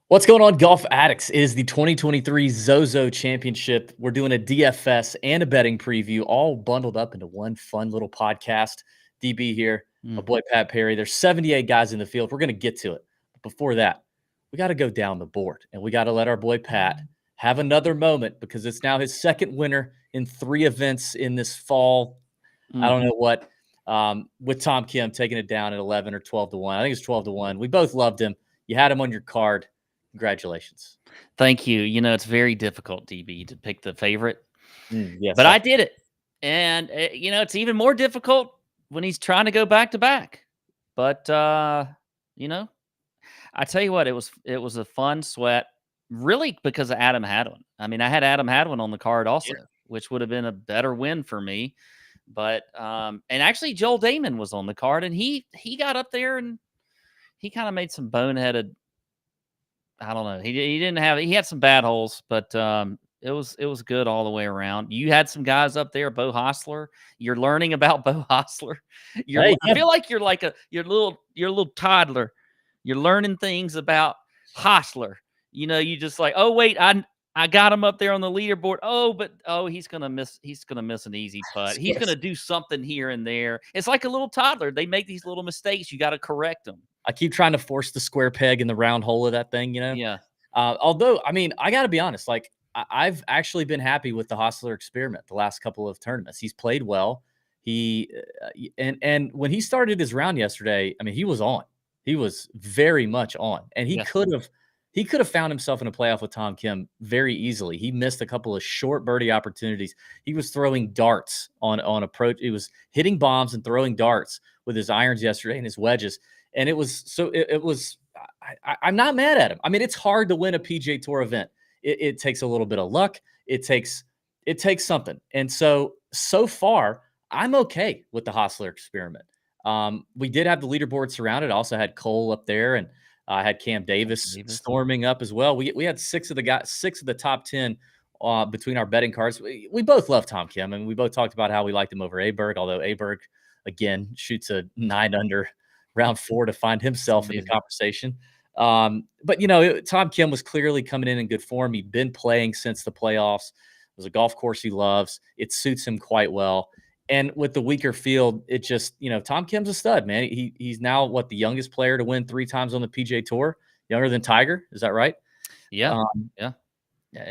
What's going on, golf addicts? It is the 2023 Zozo Championship. We're doing a DFS and a betting preview, all bundled up into one fun little podcast. DB here, my Mm. boy Pat Perry. There's 78 guys in the field. We're going to get to it. But before that, we got to go down the board, and we got to let our boy Pat have another moment because it's now his second winner in 3 events in this fall. I don't know what, with Tom Kim taking it down at 11 or 12 to 1. I think it's 12 to 1. We both loved him. You had him on your card. Congratulations. Thank you. It's very difficult, DB, to pick the favorite, Yes, but I did it. And, it's even more difficult when he's trying to go back to back. But, you know, I tell you what, it was a fun sweat, really, because of Adam Hadwin. I mean, I had Adam Hadwin on the card also, yeah. which would have been a better win for me. But, and actually, Joel Damon was on the card, and he got up there and he kind of made some boneheaded. I don't know. He didn't have he had some bad holes, but it was good all the way around. You had some guys up there, Bo Hostler. You're learning about Bo Hostler. Hey, I feel like you're like you're a little toddler. You're learning things about Hostler. You just like, oh wait, I got him up there on the leaderboard. He's gonna miss an easy putt. He's yes. gonna do something here and there. It's like a little toddler. They make these little mistakes. You got to correct them. I keep trying to force the square peg in the round hole of that thing, Yeah. Although, I mean, I got to be honest, like, I've actually been happy with the Hostler experiment the last couple of tournaments. He's played well. He and when he started his round yesterday, I mean, he was on. He was very much on, and he Yeah. could have found himself in a playoff with Tom Kim very easily. He missed a couple of short birdie opportunities. He was throwing darts on approach. He was hitting bombs and throwing darts with his irons yesterday and his wedges. And it was so it was I'm not mad at him. I mean, it's hard to win a PGA Tour event. It takes a little bit of luck. It takes something. And so far, I'm okay with the Hostler experiment. We did have the leaderboard surrounded. I also had Cole up there, and I had Cam Davis storming up as well. We had 6 of the top 10 between our betting cards. We both love Tom Kim, and we both talked about how we liked him over Aberg, although Aberg again shoots a 9 under round 4 to find himself in the conversation. But Tom Kim was clearly coming in good form. He'd been playing since the playoffs. It was a golf course he loves. It suits him quite well. And with the weaker field, it just, Tom Kim's a stud, man. He's now the youngest player to win 3 times on the PGA Tour, younger than Tiger. Is that right? Yeah. Yeah.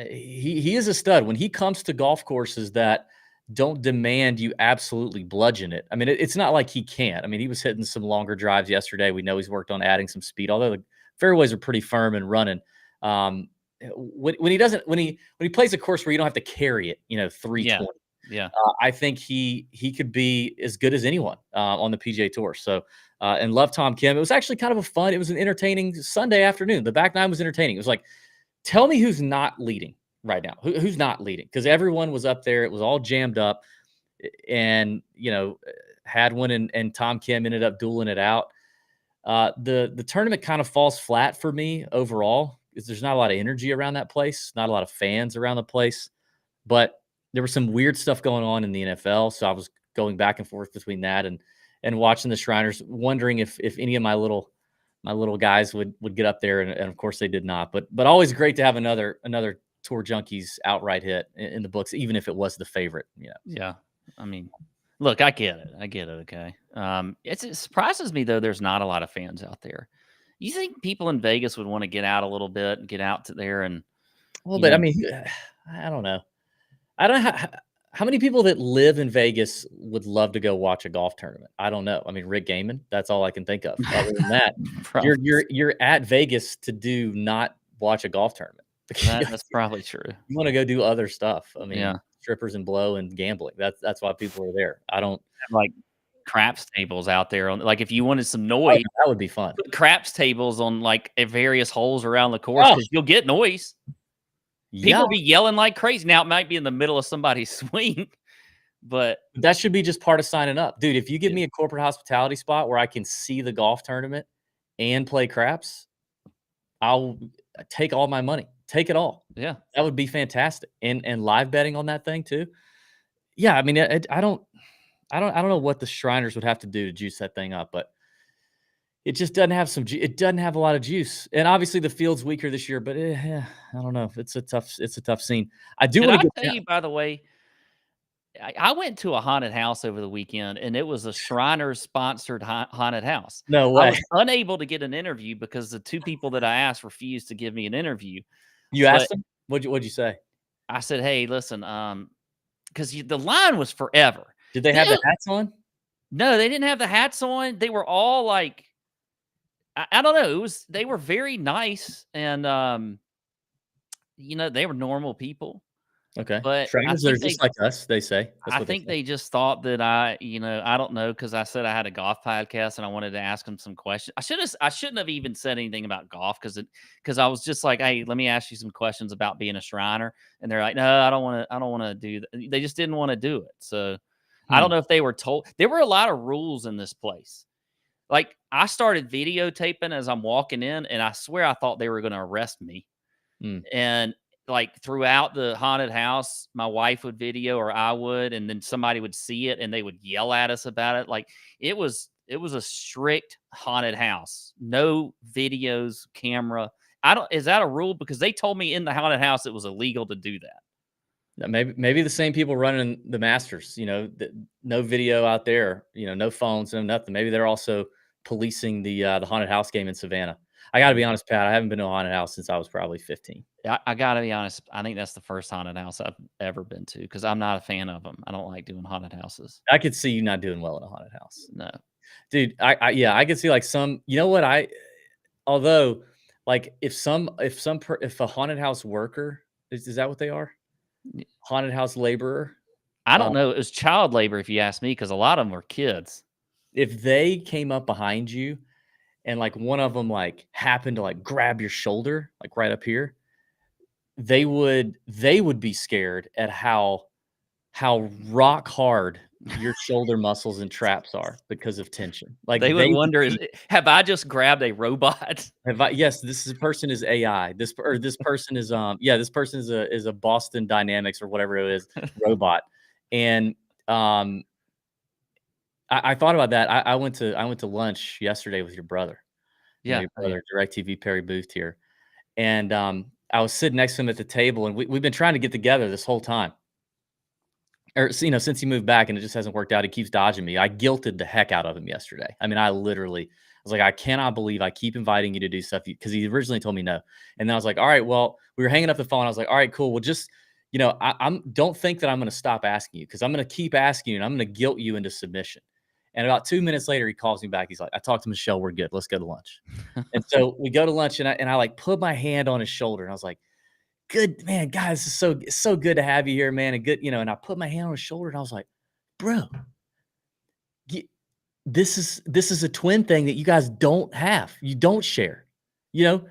He is a stud. When he comes to golf courses that don't demand you absolutely bludgeon it. I mean, it's not like he can't. I mean, he was hitting some longer drives yesterday. We know he's worked on adding some speed, although the fairways are pretty firm and running. When he plays a course where you don't have to carry it, 320. Yeah. I think he could be as good as anyone on the PGA Tour. So, and love Tom Kim. It was actually kind of it was an entertaining Sunday afternoon. The back nine was entertaining. It was like, tell me who's not leading right now. Who's not leading? Because everyone was up there. It was all jammed up. And, Hadwin and Tom Kim ended up dueling it out. The tournament kind of falls flat for me overall because there's not a lot of energy around that place, not a lot of fans around the place. But there was some weird stuff going on in the NFL. So I was going back and forth between that and watching the Shriners, wondering if any of my little guys would get up there, and of course they did not. But always great to have another Tour Junkies outright hit in the books, even if it was the favorite. Yeah. I mean, look, I get it. Okay. It surprises me though. There's not a lot of fans out there. You think people in Vegas would want to get out a little bit and get out to there and? Well, but I mean, I don't know. I don't know how many people that live in Vegas would love to go watch a golf tournament. I don't know. I mean, Rick Gehman. That's all I can think of. Other than that, you're at Vegas to do not watch a golf tournament. That's probably true. You want to go do other stuff. I mean, Yeah. strippers and blow and gambling. That's why people are there. I don't Have, like craps tables out there on, like, if you wanted some oh, noise, that would be fun. put craps tables on like at various holes around the course because you'll get noise. Yeah, People be yelling like crazy. Now it might be in the middle of somebody's swing, but that should be just part of signing up. Dude, if you give me a corporate hospitality spot where I can see the golf tournament and play craps, I'll take all my money. Take it all. yeah. That would be fantastic. And live betting on that thing too. Yeah, I mean, I don't know what the Shriners would have to do to juice that thing up, but it just doesn't have it doesn't have a lot of juice. And obviously the field's weaker this year, but I don't know. It's a tough scene. I do Did want I to tell get you, by the way, I went to a haunted house over the weekend, and it was a Shriners sponsored haunted house. no I way. was unable to get an interview because the 2 people that I asked refused to give me an interview. You But asked him? What'd you say? I said, "Hey, listen, because the line was forever." Did they have They the hats on? No, they didn't have the hats on. They were all like, I don't know. They were very nice, and they were normal people. Okay. But Shriners, they're just like us, they say. That's I what they think say. they just thought that I don't know, because I said I had a golf podcast and I wanted to ask them some questions. I shouldn't have even said anything about golf, because I was just like, hey, let me ask you some questions about being a Shriner, and they're like, no, I don't want to do that. They just didn't want to do it. So I don't Hmm. know if they were told. There were a lot of rules in this place. Like, I started videotaping as I'm walking in, and I swear I thought they were going to arrest me. Mm. And, like, throughout the haunted house, my wife would video, or I would, and then somebody would see it and they would yell at us about it. Like, it was a strict haunted house. No videos, camera. I don't Is that a rule? Because they told me in the haunted house it was illegal to do that. Maybe the same people running the Masters, no video out there, no phones, no nothing. Maybe they're also policing the haunted house game in Savannah. I gotta be Yeah. honest, Pat, I haven't been to a haunted house since I was probably 15. I gotta be honest, I think that's the first haunted house I've ever been to, because I'm not a fan of them. I don't like doing haunted houses. I could see you not doing well in a haunted house. No. Dude, yeah, I could see like some, although like if a haunted house worker, is that what they are? Haunted house laborer. I Uh, don't know, it was child labor if you ask me, because a lot of them were kids. if they came up behind you and like one of them like happened to like grab your shoulder, like right up here, they would be scared at how rock hard your shoulder muscles and traps are because of tension. Like They would they would wonder, be, have I just grabbed a robot? yes, person is AI. This person is this person is a Boston Dynamics or whatever it is robot. And um I thought about that. I went to lunch yesterday with your brother. Yeah, Your oh, yeah. brother, DirecTV Perry Booth here. And I was sitting next to him at the table, and we've been trying to get together this whole time. Or since he moved back, and it just hasn't worked out. He keeps dodging me. I guilted the heck out of him yesterday. I mean, I was like, I cannot believe I keep inviting you to do stuff, because he originally told me no. And then I was like, all right, well, we were hanging up the phone. I was like, all right, cool. Well, just don't think that I'm going to stop asking you, because I'm going to keep asking you, and I'm going to guilt you into submission. And about 2 minutes later, he calls me back. He's like, I talked to Michelle. We're good. Let's go to lunch. And so we go to lunch, and I like put my hand on his shoulder, and I was like, good man, guys, it's so good to have you here, man. And good, and I put my hand on his shoulder, and I was like, bro, this is a twin thing that you guys don't have. You don't share. You're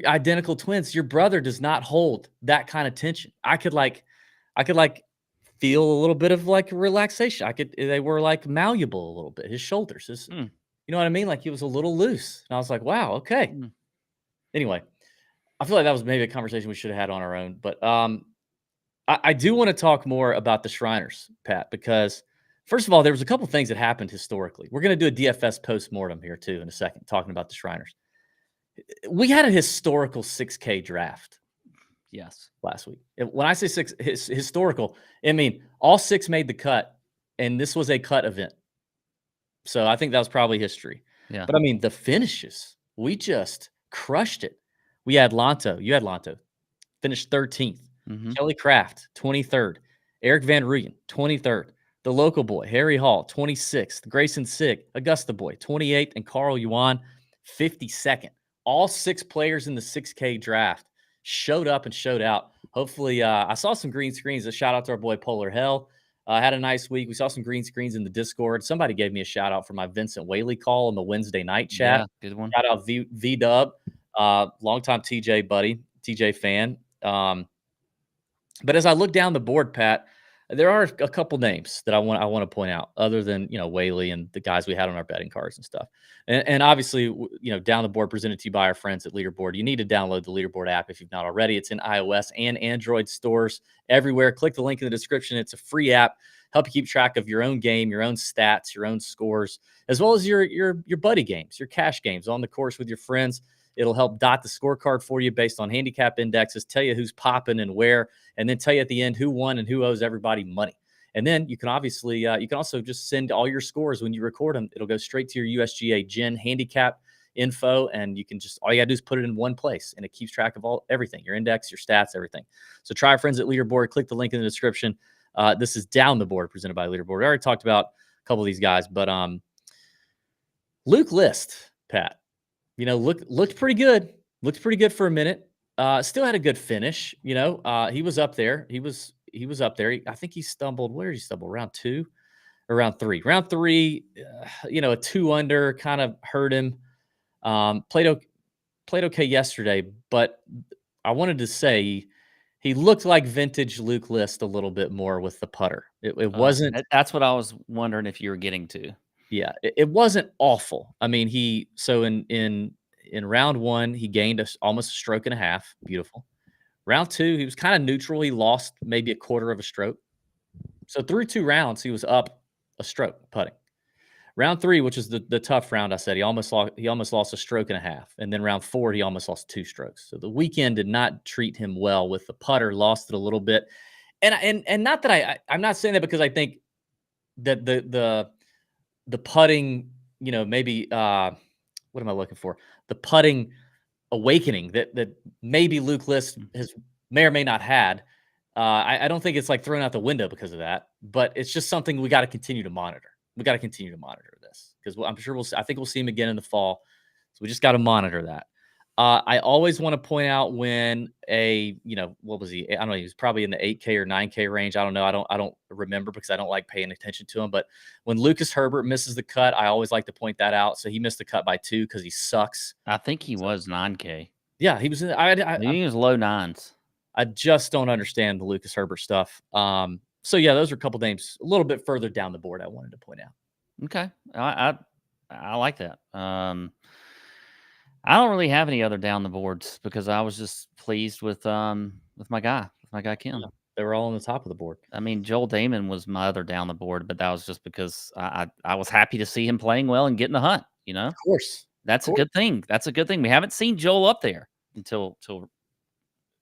identical twins. Your brother does not hold that kind of tension. I could feel a little bit of like relaxation. They were like malleable a little bit. His shoulders, Hmm, you know what I mean? Like he was a little loose. And I was like, wow, okay. hmm. Anyway, I feel like that was maybe a conversation we should have had on our own. But I do want to talk more about the Shriners, Pat, because first of all, there was a couple things that happened historically. We're going to do a DFS post-mortem here too in a second, talking about the Shriners. We had a historical 6K draft Yes. last week. When I say historical, I mean all 6 made the cut, and this was a cut event. So I think that was probably history. Yeah. But I mean, the finishes, we just crushed it. We had Lonto. You had Lonto. Finished 13th. Mhm. Kelly Craft, 23rd. Eric Van Ruyen, 23rd. The local boy, Harry Hall, 26th. Grayson Sig, Augusta boy, 28th. And Carl Yuan, 52nd. All 6 players in the 6K draft showed up and showed out. Hopefully, I saw some green screens. A shout out to our boy Polar Hell. Had a nice week. We saw some green screens in the Discord. Somebody gave me a shout out for my Vincent Whaley call in the Wednesday night chat. Yeah, good one. Shout out V Dub, longtime TJ buddy, TJ fan. But as I look down the board, Pat, there are a couple names that I want to point out, other than Whaley and the guys we had on our betting cards and stuff. And obviously, down the board presented to you by our friends at Leaderboard. You need to download the Leaderboard app if you've not already. It's in iOS and Android stores everywhere. Click the link in the description. It's a free app. help you keep track of your own game, your own stats, your own scores, as well as your buddy games, your cash games on the course with your friends. It'll help dot the scorecard for you based on handicap indexes, tell you who's popping and where, and then tell you at the end who won and who owes everybody money. And then you can obviously, you can also just send all your scores when you record them. It'll go straight to your USGA Gen handicap info, and you can just, all you gotta do is put it in one place, and it keeps track of everything, your index, your stats, everything. So try our friends at Leaderboard. Click the link in the description. This is Down the Board presented by Leaderboard. I already talked about a couple of these guys, but Luke List, Pat, looked pretty good. Looked pretty good for a minute. Still had a good finish. He was up there. He was up there. I think he stumbled. Where did he stumble? Round 2 or round 3? Round 3, a 2 under kind of hurt him. Played okay yesterday, but I wanted to say he looked like vintage Luke List a little bit more with the putter. It wasn't. That's what I was wondering if you were getting to. Yeah, it wasn't awful. I mean, in round 1, he gained almost a stroke and a half. Beautiful. Round 2, he was kind of neutral. He lost maybe a quarter of a stroke. So through 2 rounds, he was up a stroke putting. Round 3, which is the tough round, I said he almost lost a stroke and a half. And then round 4, he almost lost 2 strokes. So the weekend did not treat him well with the putter. Lost it a little bit. And not that I'm not saying that because I think that the putting, maybe what am I looking for? The putting awakening that maybe Luke List may or may not had. I don't think it's like thrown out the window because of that, but it's just something we got to continue to monitor. We got to continue to monitor this because I'm sure I think we'll see him again in the fall. So we just got to monitor that. I always want to point out when what was he? I don't know. He was probably in the 8K or 9K range. I don't know. I don't remember because I don't like paying attention to him. But when Lucas Herbert misses the cut, I always like to point that out. So he missed the cut by 2 because he sucks. I think he was 9K. Yeah, he was. I think he was low 9s. I just don't understand the Lucas Herbert stuff. So yeah, those are a couple names a little bit further down the board I wanted to point out. Okay, I like that. I don't really have any other down the boards because I was just pleased with my guy Kim. Yeah, they were all on the top of the board. I mean, Joel Damon was my other down the board, but that was just because I was happy to see him playing well and getting the hunt. Of course, that's a good thing. That's a good thing. We haven't seen Joel up there until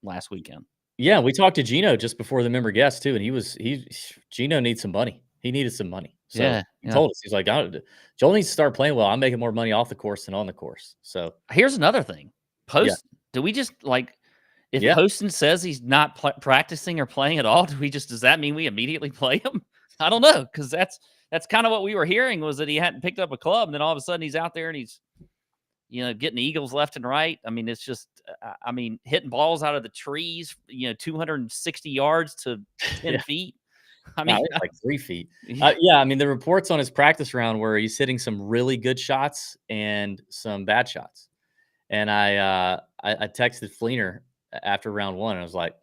last weekend. Yeah, we talked to Gino just before the member guest too, and Gino needs some money. He needed some money. So he told us, he's like, Joel needs to start playing well. I'm making more money off the course than on the course. So here's another thing. Do we just if Poston says he's not practicing or playing at all, does that mean we immediately play him? I don't know, because that's kind of what we were hearing was that he hadn't picked up a club, and then all of a sudden he's out there and he's getting eagles left and right. I mean, it's just, hitting balls out of the trees, 260 yards to 10 feet. I mean, like 3 feet. Yeah, I mean, the reports on his practice round where he's hitting some really good shots and some bad shots. And I texted Fleener after round 1, and I was like,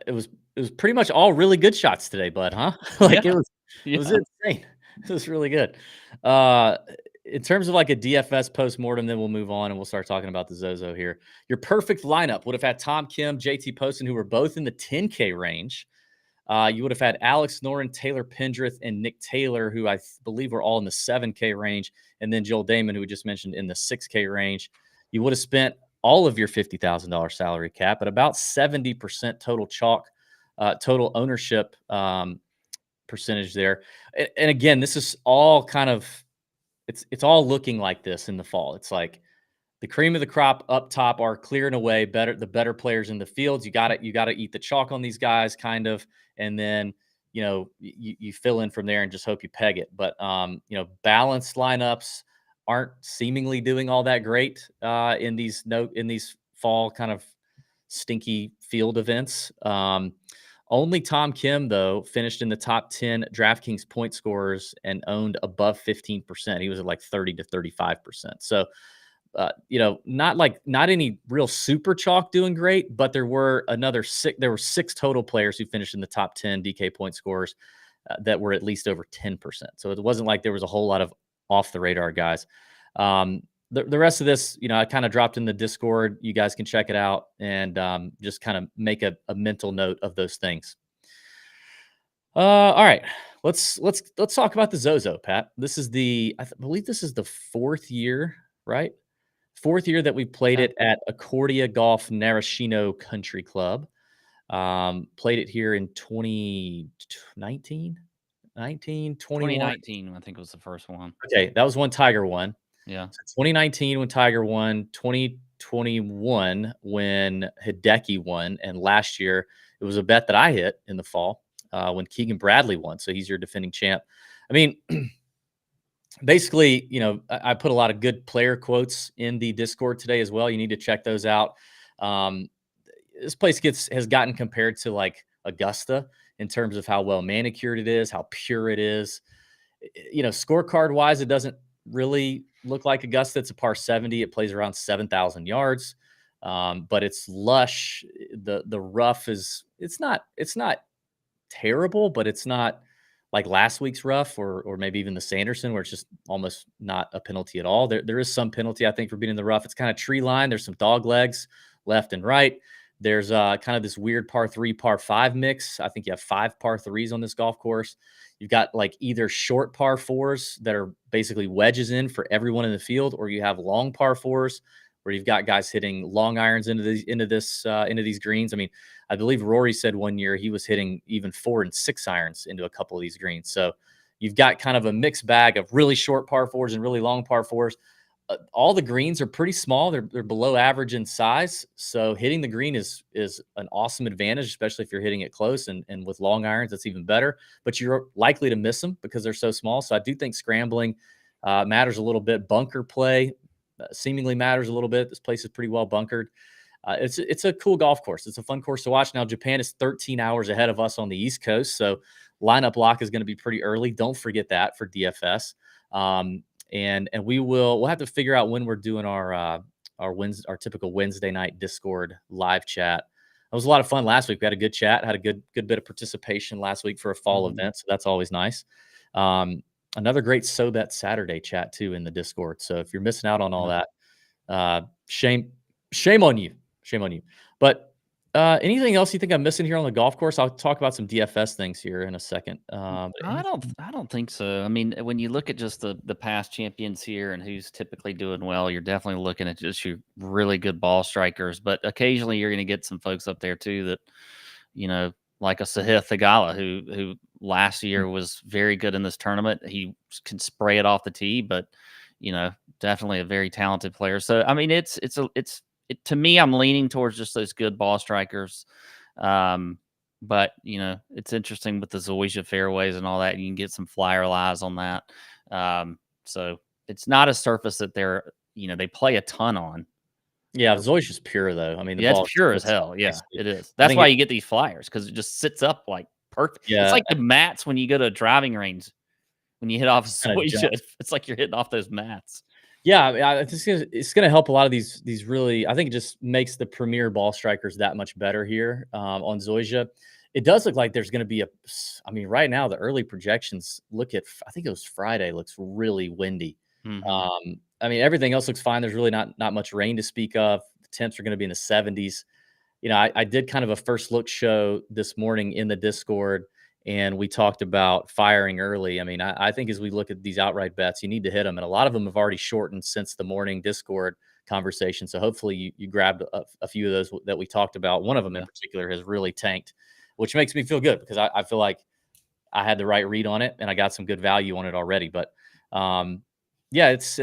it was pretty much all really good shots today, bud, huh? It was insane. It was really good. In terms of like a DFS postmortem, then we'll move on and we'll start talking about the Zozo here. Your perfect lineup would have had Tom Kim, JT Poston, who were both in the 10K range. You would have had Alex Noren, Taylor Pendrith, and Nick Taylor, who I believe were all in the 7K range, and then Joel Damon, who we just mentioned, in the 6K range. You would have spent all of your $50,000 salary cap at about 70% total chalk, total ownership percentage there. And again, this is all kind of, it's all looking like this in the fall. It's like the cream of the crop up top are clearing away the better players in the fields. You got to eat the chalk on these guys kind of, and then you fill in from there and just hope you peg it. But balanced lineups aren't seemingly doing all that great in these fall kind of stinky field events. Only Tom Kim, though, finished in the top 10 DraftKings point scorers and owned above 15%. He was at like 30 to 35%. So, not any real super chalk doing great, but there were six total players who finished in the top 10 DK point scorers that were at least over 10%. So it wasn't like there was a whole lot of off the radar guys. The rest of this, I kind of dropped in the Discord. You guys can check it out and just kind of make a mental note of those things. All right. Let's talk about the Zozo, Pat. This is believe this is the fourth year, right? Fourth year that we played Okay. it at Accordia Golf Narashino Country Club. Played it here in 2019, 19, 21. 2019, I think was the first one. Okay, that was when Tiger won. Yeah. So 2019 when Tiger won, 2021 when Hideki won, and last year it was a bet that I hit in the fall when Keegan Bradley won. So he's your defending champ. I mean, basically, I put a lot of good player quotes in the Discord today as well. You need to check those out. Um, this place has gotten compared to like Augusta in terms of how well manicured it is, how pure it is. Scorecard wise, it doesn't really look like Augusta. It's a par 70. It plays around 7,000 yards, but it's lush. The rough it's not terrible, but it's not like last week's rough or maybe even the Sanderson where it's just almost not a penalty at all. There is some penalty, I think, for being in the rough. It's kind of tree line. There's some dog legs left and right. There's kind of this weird par 3, par 5 mix. I think you have 5 par 3s on this golf course. You've got like either short par 4s that are basically wedges in for everyone in the field, or you have long par 4s where you've got guys hitting long irons into these greens. I mean, I believe Rory said one year he was hitting even 4 and 6 irons into a couple of these greens. So you've got kind of a mixed bag of really short par 4s and really long par 4s. All the greens are pretty small. They're below average in size. So hitting the green is an awesome advantage, especially if you're hitting it close and with long irons, that's even better. But you're likely to miss them because they're so small. So I do think scrambling matters a little bit. Bunker play seemingly matters a little bit. This place is pretty well bunkered. It's a cool golf course. It's a fun course to watch. Now, Japan is 13 hours ahead of us on the East Coast, so lineup lock is going to be pretty early. Don't forget that for DFS. And we'll have to figure out when we're doing our typical Wednesday night Discord live chat. It was a lot of fun last week. We had a good chat, had a good bit of participation last week for a fall event, so that's always nice. Another great So Bet Saturday chat too in the Discord. So if you're missing out on all that, shame on you. Shame on you. But anything else you think I'm missing here on the golf course? I'll talk about some DFS things here in a second. I don't think so. I mean, when you look at just the past champions here and who's typically doing well, you're definitely looking at just your really good ball strikers. But occasionally you're going to get some folks up there too that, like a Sahith Theegala, who last year was very good in this tournament. He can spray it off the tee, but definitely a very talented player. So I mean, it's to me, I'm leaning towards just those good ball strikers. But it's interesting with the Zoysia fairways and all that. You can get some flyer lies on that. So it's not a surface that they play a ton on. Yeah, Zoysia's pure though. I mean, the It's ball pure as hell. Yeah, it is. I That's think why you get these flyers because it just sits up like perfect. Yeah. It's like the mats when you go to a driving range. When you hit off Kinda Zoysia, jumps. it's like you're hitting off those mats. Yeah, I mean, it's gonna help a lot of these really. I think it just makes the premier ball strikers that much better here on Zoysia. It does look like there's going to be I mean, right now the early projections look at. I think it was Friday. Looks really windy. Mhm. I mean, everything else looks fine. There's really not much rain to speak of. The temps are going to be in the 70s. I did kind of a first look show this morning in the Discord, and we talked about firing early. I mean, I think as we look at these outright bets, you need to hit them, and a lot of them have already shortened since the morning Discord conversation. So hopefully you grabbed a few of those that we talked about. One of them in particular has really tanked, which makes me feel good because I feel like I had the right read on it and I got some good value on it already. But yeah, it's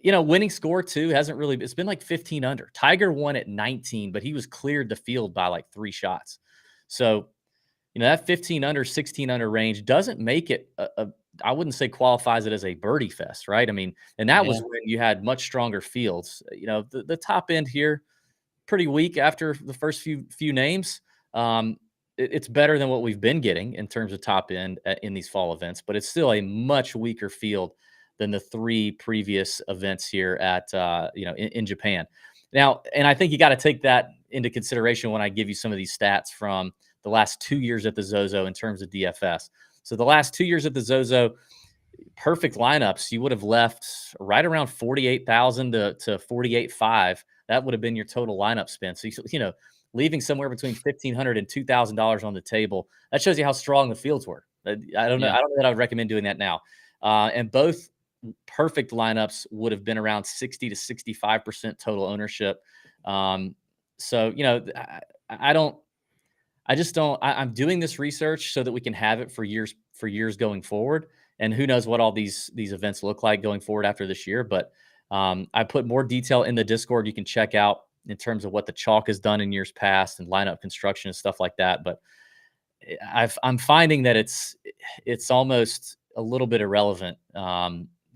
winning score too hasn't really. It's been like 15 under. Tiger won at 19, but he was cleared the field by like 3 shots. So that 15 under, 16 under range doesn't make it I wouldn't say qualifies it as a birdie fest, right? I mean, and that was when you had much stronger fields. The top end here pretty weak after the first few names. It's better than what we've been getting in terms of top end in these fall events, but it's still a much weaker field than the 3 previous events here at in Japan. Now, and I think you got to take that into consideration when I give you some of these stats from the last 2 years at the Zozo in terms of DFS. So the last 2 years at the Zozo, perfect lineups, you would have left right around 48,000 to 48.5. That would have been your total lineup spend. So leaving somewhere between $1,500 and $2,000 on the table. That shows you how strong the fields were. I don't know. Yeah. I don't know that I would recommend doing that now. And both perfect lineups would have been around 60 to 65% total ownership. So, I'm doing this research so that we can have it for years going forward. And who knows what all these events look like going forward after this year. But I put more detail in the Discord you can check out in terms of what the chalk has done in years past and lineup construction and stuff like that. But I'm finding that it's almost a little bit irrelevant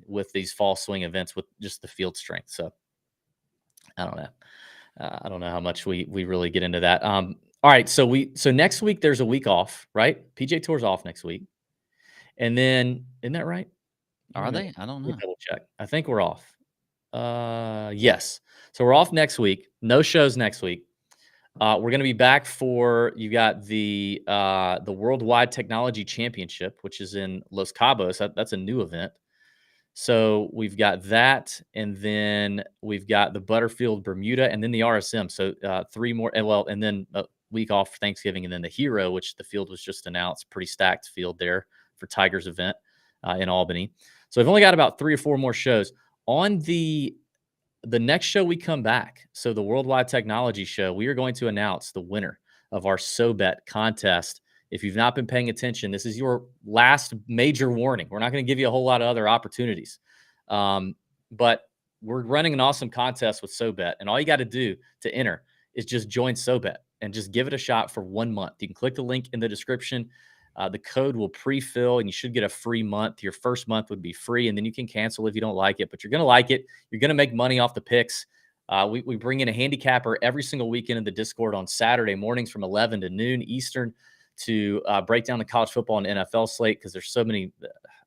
with these fall swing events with just the field strength. So I don't know. I don't know how much we really get into that. All right, so next week there's a week off, right? PJ Tour's off next week, and then isn't that right? Are they? I don't Let me know. double check. I think we're off. Yes. So we're off next week. No shows next week. We're going to be back for you got the Worldwide Technology Championship, which is in Los Cabos. That's a new event. So we've got that, and then we've got the Butterfield Bermuda, and then the RSM. So 3 more, and then a week off for Thanksgiving, and then the Hero, which the field was just announced. Pretty stacked field there for Tiger's event in Albany. So we've only got about 3 or 4 more shows on the next show we come back. So the Worldwide Technology Show, we are going to announce the winner of our SoBet contest. If you've not been paying attention, this is your last major warning. We're not going to give you a whole lot of other opportunities. But we're running an awesome contest with SoBet. And all you got to do to enter is just join SoBet and just give it a shot for 1 month. You can click the link in the description. The code will pre-fill and you should get a free month. Your first month would be free, and then you can cancel if you don't like it, but you're going to like it. You're going to make money off the picks. We bring in a handicapper every single weekend in the Discord on Saturday mornings from 11 to noon Eastern to break down the college football and NFL slate, because there's so many.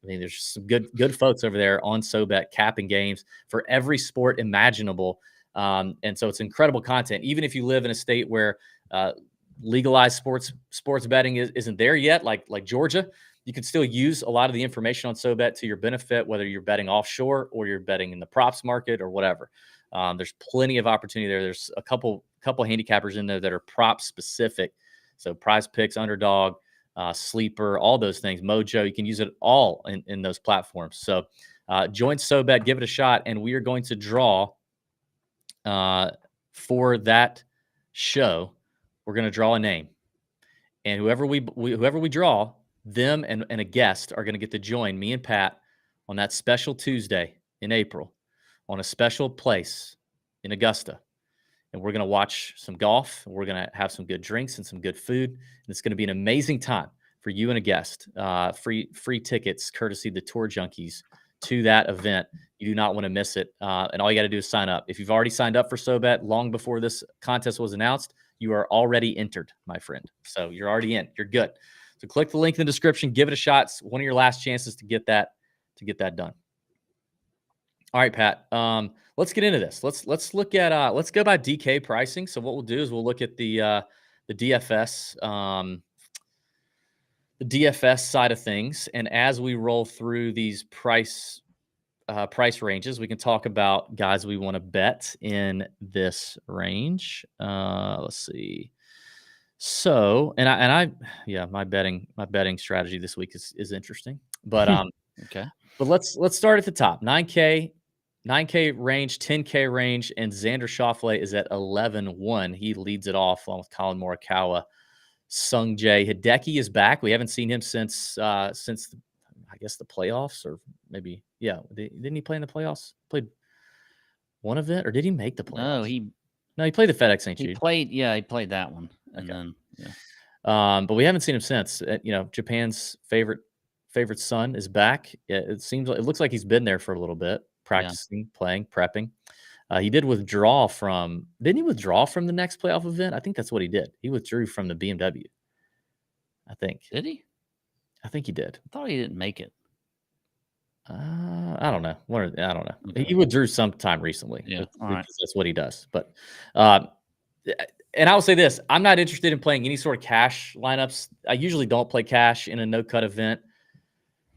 There's some good folks over there on SoBet capping games for every sport imaginable. And so it's incredible content. Even if you live in a state where legalized sports betting isn't there yet, like Georgia, you can still use a lot of the information on SoBet to your benefit, whether you're betting offshore or you're betting in the props market or whatever. There's plenty of opportunity there. There's a couple handicappers in there that are prop specific. So Prize Picks, Underdog, Sleeper, all those things, Mojo, you can use it all in those platforms. So join SoBet, give it a shot, and we are going to draw for that show. We're going to draw a name, and whoever we draw, them and a guest are going to get to join me and Pat on that special Tuesday in April on a special place in Augusta. And we're going to watch some golf. And we're going to have some good drinks and some good food. And it's going to be an amazing time for you and a guest. Free tickets, courtesy the Tour Junkies, to that event. You do not want to miss it. And all you got to do is sign up. If you've already signed up for SoBet long before this contest was announced, you are already entered, my friend. So you're already in. You're good. So click the link in the description. Give it a shot. It's one of your last chances to get that done. All right, Pat. Let's get into this. Let's look at let's go by DK pricing. So what we'll do is we'll look at the DFS side of things, and as we roll through these price ranges, we can talk about guys we want to bet in this range. Let's see. So, my betting strategy this week is interesting, but Okay. But let's start at the top. 9K range, 10K range, and Xander Schauffele is at 11-1. He leads it off along with Colin Morikawa. Sung Jae Hideki is back. We haven't seen him since I guess the playoffs, or maybe didn't he play in the playoffs? Played one event, or did he make the playoffs? No, he played the FedEx St. Jude. He played that one, and then but we haven't seen him since. Japan's favorite son is back. It looks like he's been there for a little bit, practicing, playing, prepping. He didn't he withdraw from the next playoff event? I think that's what he did. He withdrew from the BMW. I think. Did he? I think he did. I thought he didn't make it. I don't know. I don't know. Okay. He withdrew sometime recently. Yeah, because that's what he does. But, and I will say this: I'm not interested in playing any sort of cash lineups. I usually don't play cash in a no cut event.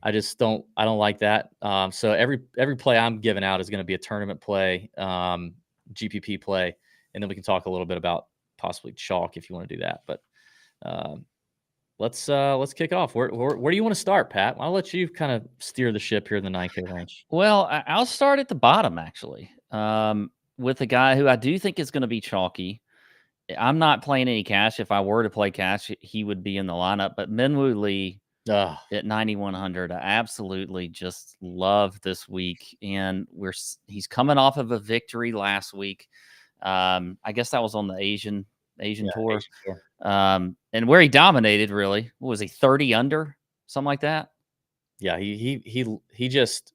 I don't like that. So every play I'm giving out is going to be a tournament play, GPP play, and then we can talk a little bit about possibly chalk if you want to do that. But let's kick off. Where do you want to start, Pat? I'll let you kind of steer the ship here in the 9K range. Well, I'll start at the bottom actually, with a guy who I do think is going to be chalky. I'm not playing any cash. If I were to play cash, he would be in the lineup. But Minwoo Lee at 9,100, I absolutely just love this week, and he's coming off of a victory last week. I guess that was on the Asian tour. Asian tour. And where he dominated, really, what was he, 30 under, something like that? Yeah, he just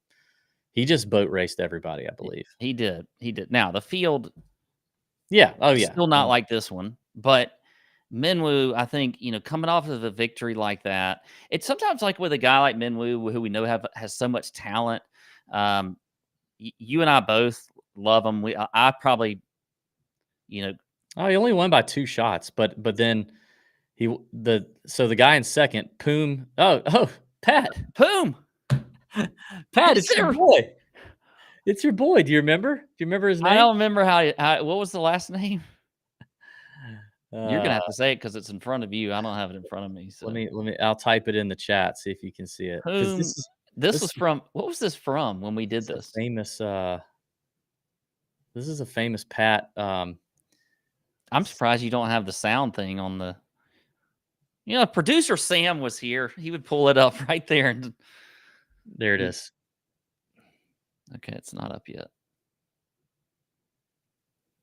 boat raced everybody, I believe. He did. Now the field, still not like this one, but Minwoo, I think, coming off of a victory like that, it's sometimes like with a guy like Minwoo, who we know has so much talent. You and I both love him. I probably, Oh, he only won by 2 shots, but then the guy in second, Poom. Oh, Pat. Poom. Pat, it's your boy. It's your boy. Do you remember? Do you remember his name? I don't remember how what was the last name? You're gonna have to say it because it's in front of you. I don't have it in front of me. So let me. I'll type it in the chat. See if you can see it. Poom. This was from, what was this from when we did this? Famous. This is a famous Pat. I'm surprised you don't have the sound thing on the. Producer Sam was here. He would pull it up right there. And there it is. Okay, it's not up yet.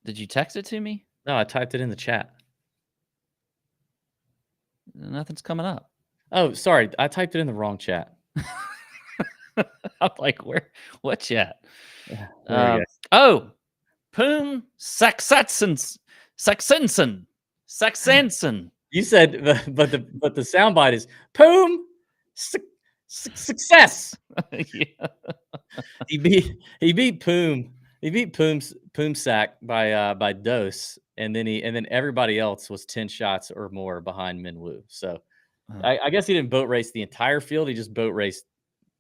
Did you text it to me? No, I typed it in the chat. Nothing's coming up. Oh, sorry. I typed it in the wrong chat. I'm like, what chat? Poom Saxenson. You said, but the soundbite is Poom success. Yeah. He beat Poom. He beat Poom Sack by dose, and then everybody else was 10 shots or more behind Minwoo. So I guess he didn't boat race the entire field. He just boat raced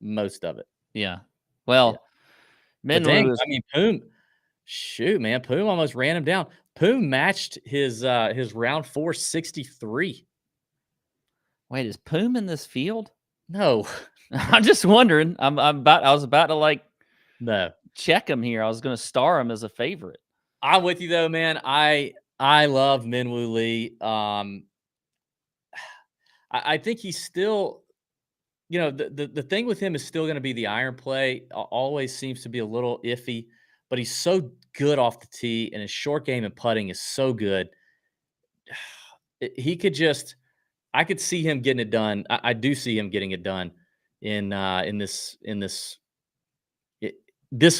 most of it. Yeah. Well, yeah. Minwoo. I mean, Poom. Shoot, man, Poom almost ran him down. Poom matched his round 4 63. Wait, is Poom in this field? No. I'm just wondering. I was about to check him here. I was going to star him as a favorite. I'm with you though, man. I love Minwoo Lee. I think he's still, the thing with him is still going to be the iron play. Always seems to be a little iffy, but he's so good off the tee, and his short game and putting is so good. He could I could see him getting it done. I do see him getting it done in this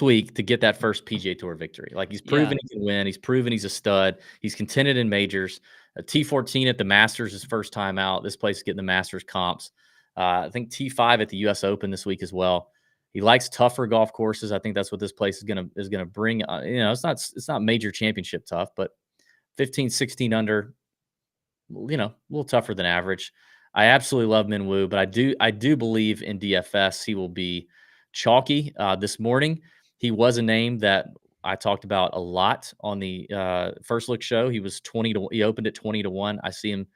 week to get that first PGA Tour victory. Like, he's proven he can win. He's proven he's a stud. He's contended in majors. T14 at the Masters, his first time out. This place is getting the Masters comps. I think T5 at the U.S. Open this week as well. He likes tougher golf courses. I think that's what this place is gonna bring. It's not major championship tough, but 15, 16 under. A little tougher than average. I absolutely love Minwoo, but I do believe in DFS he will be chalky. This morning, he was a name that I talked about a lot on the First Look show. He was he opened at 20 to 1. I see him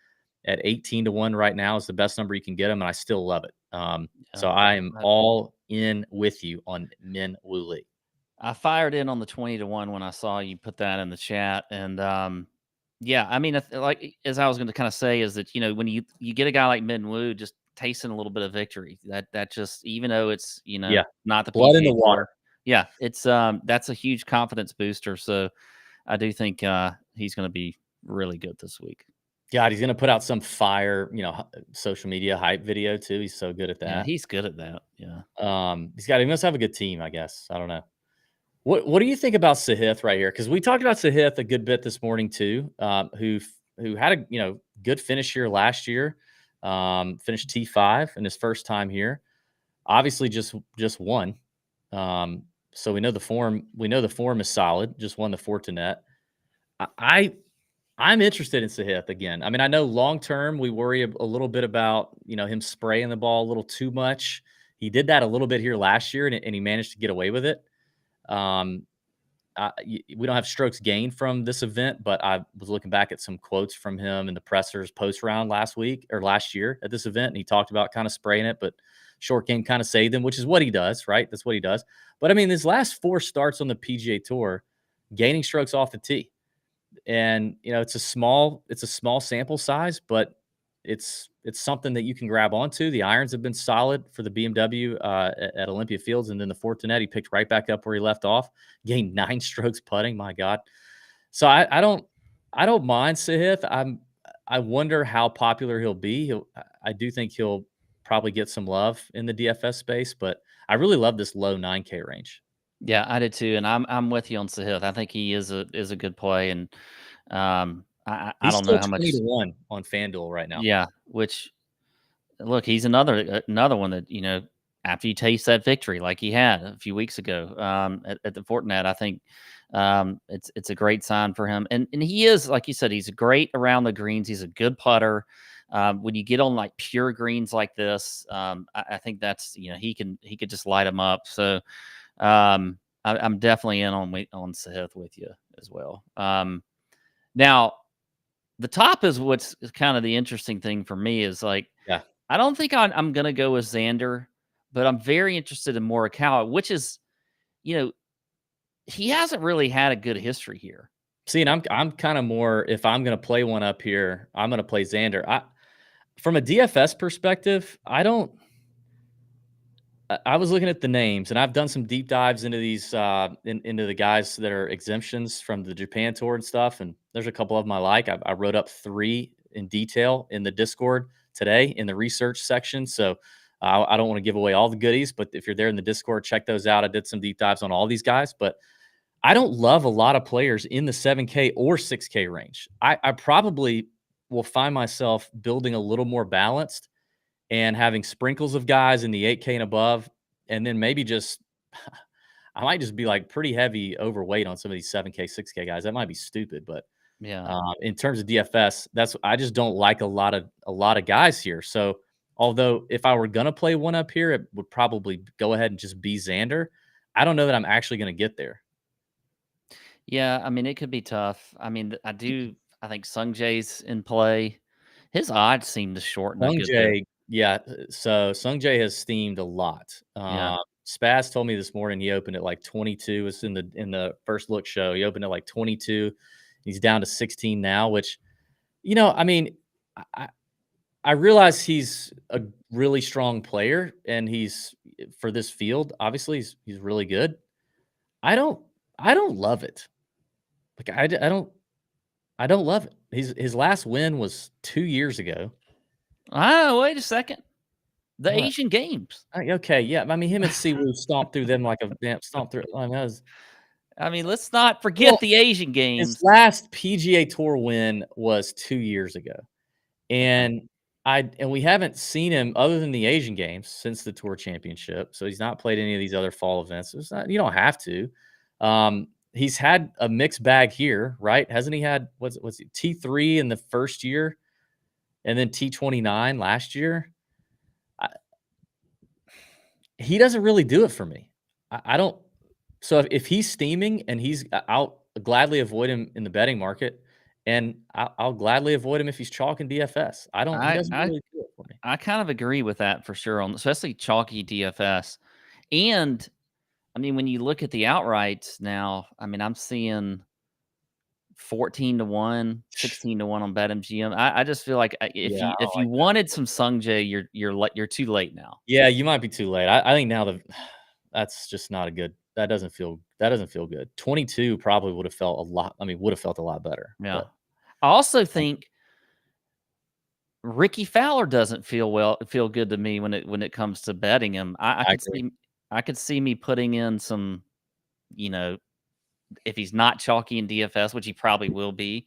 at 18 to 1 right now. Is the best number you can get him, and I still love it. So I am all in with you on Minwoo Lee. I fired in on the 20 to 1 when I saw you put that in the chat, and yeah, I mean, like, as I was going to kind of say, is that when you get a guy like Minwoo just tasting a little bit of victory, that just, even though it's not the blood PGA in the water. Yeah, it's that's a huge confidence booster. So I do think he's going to be really good this week. God, he's going to put out some fire, social media hype video too. He's so good at that. Yeah, he's good at that. Yeah. He must have a good team, I guess. I don't know. What do you think about Sahith right here? Because we talked about Sahith a good bit this morning too, who had a good finish here last year, finished T5 in his first time here. Obviously, just won. So we know the form. We know the form is solid. Just won the Fortinet. I'm interested in Sahith again. I mean, I know long term we worry a little bit about him spraying the ball a little too much. He did that a little bit here last year, and he managed to get away with it. we don't have strokes gained from this event, but I was looking back at some quotes from him in the pressers post round last week or last year at this event, and he talked about kind of spraying it, but short game kind of saved him, which is what he does, right? That's what he does. But I mean, his last 4 starts on the PGA Tour, gaining strokes off the tee, and it's a small sample size, but it's something that you can grab onto. The irons have been solid for the BMW at Olympia Fields, and then the Fortinet he picked right back up where he left off, gained 9 strokes putting. My God, so I don't mind Sahith. I wonder how popular he'll be. I do think he'll probably get some love in the DFS space, but I really love this low 9K range. Yeah, I did too, and I'm with you on Sahith. I think he is a good play, and I He's don't know still how much. 20-1 on FanDuel right now. Yeah, which look, he's another one that after you taste that victory like he had a few weeks ago at the Fortinet, I think it's a great sign for him, and he is, like you said, he's great around the greens. He's a good putter. When you get on like pure greens like this, I think that's he could just light them up. So I'm definitely in on Sahith with you as well. Now the top is what's kind of the interesting thing for me is like Yeah. I don't think I'm gonna go with Xander, but I'm very interested in Morikawa, which is he hasn't really had a good history here. See, and I'm kind of more, if I'm going to play one up here, I'm going to play Xander. From a DFS perspective, I was looking at the names, and I've done some deep dives into these into the guys that are exemptions from the Japan Tour and stuff. And there's a couple of them I like. I wrote up 3 in detail in the Discord today in the research section. So I don't want to give away all the goodies, but if you're there in the Discord, check those out. I did some deep dives on all these guys, but I don't love a lot of players in the 7K or 6K range. I probably will find myself building a little more balanced and having sprinkles of guys in the 8K and above, and then maybe just I might just be like pretty heavy overweight on some of these 7K, 6K guys. That might be stupid, but Yeah. in terms of DFS, I just don't like a lot of guys here. So although if I were gonna play one up here, it would probably go ahead and just be Xander. I don't know that I'm actually gonna get there. Yeah, I mean, it could be tough. I mean, I think Sung Jae's in play. His odds seem to shorten a Sung good bit. Jae, yeah. So Sung Jae has steamed a lot. Yeah. Spaz told me this morning he opened at like 22. It's in the first look show. He opened at like 22. He's down to 16 now, which I mean, I I realize he's a really strong player, and he's for this field. Obviously, he's really good. I don't I don't love it. Like I don't love it. His last win was 2 years ago. Oh, wait a second. The What? Asian Games. Okay, yeah. I mean, him and Siwoo stomped through them like a damn stomp through. I mean, that was I mean, let's not forget well. the Asian His Games. last PGA Tour win was 2 years ago, Okay. and we haven't seen him other than the Asian Games since the Tour Championship. So he's not played any of these other fall events. It's not, you don't have to. He's had a mixed bag here, right? Hasn't he had what's it, T3 in the first year, and then T29 last year? I, he doesn't really do it for me. I don't. So if he's steaming and I'll gladly avoid him in the betting market, and I'll gladly avoid him if he's chalking DFS. I don't. He I doesn't I really do it for me. I kind of agree with that for sure on especially chalky DFS. And I mean, when you look at the outrights now, I mean, I'm seeing 14-1, 16-1 on BetMGM. I just feel like if Yeah, you I if don't you like that. wanted some Sung Jae, you're too late now. Yeah, you might be too late. I think now that's just not a good. That doesn't feel good. 22 probably would have felt a lot. I mean, would have felt a lot better. Yeah. But I also think Ricky Fowler doesn't feel good to me when it comes to betting him. I agree. I could see me putting in some, you know, if he's not chalky in DFS, which he probably will be,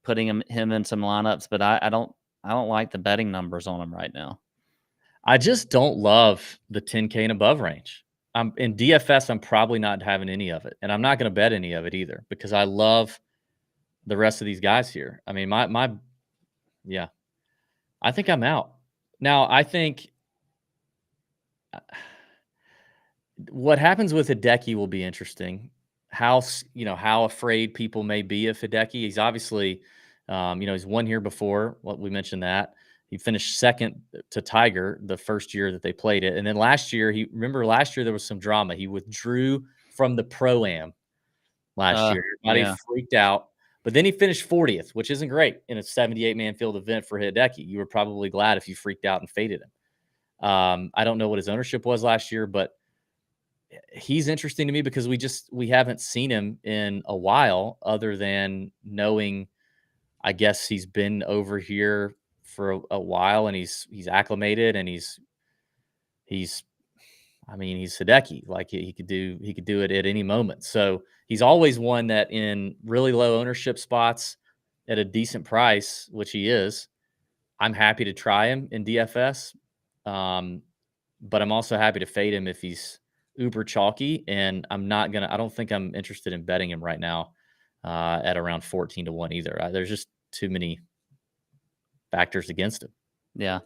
putting him in some lineups, but I don't like the betting numbers on him right now. I just don't love the 10K and above range. In DFS, I'm probably not having any of it, and I'm not going to bet any of it either because I love the rest of these guys here. I mean, yeah, I think I'm out. Now, I think what happens with Hideki will be interesting. how afraid people may be of Hideki. He's obviously, he's won here before. What we mentioned that he finished second to Tiger the first year that they played it, and then last year last year there was some drama. He withdrew from the Pro-Am last year. Everybody Yeah. freaked out, but then he finished 40th, which isn't great in a 78-man field event for Hideki. You were probably glad if you freaked out and faded him. I don't know what his ownership was last year, but he's interesting to me because we haven't seen him in a while, other than knowing, I guess he's been over here for a while and he's acclimated and he's I mean, he's Hideki. Like he could do it at any moment. So he's always one that in really low ownership spots at a decent price, which he is. I'm happy to try him in DFS, but I'm also happy to fade him if he's uber chalky. And I don't think I'm interested in betting him right now at around 14-1 either. There's just too many factors against him. Yeah.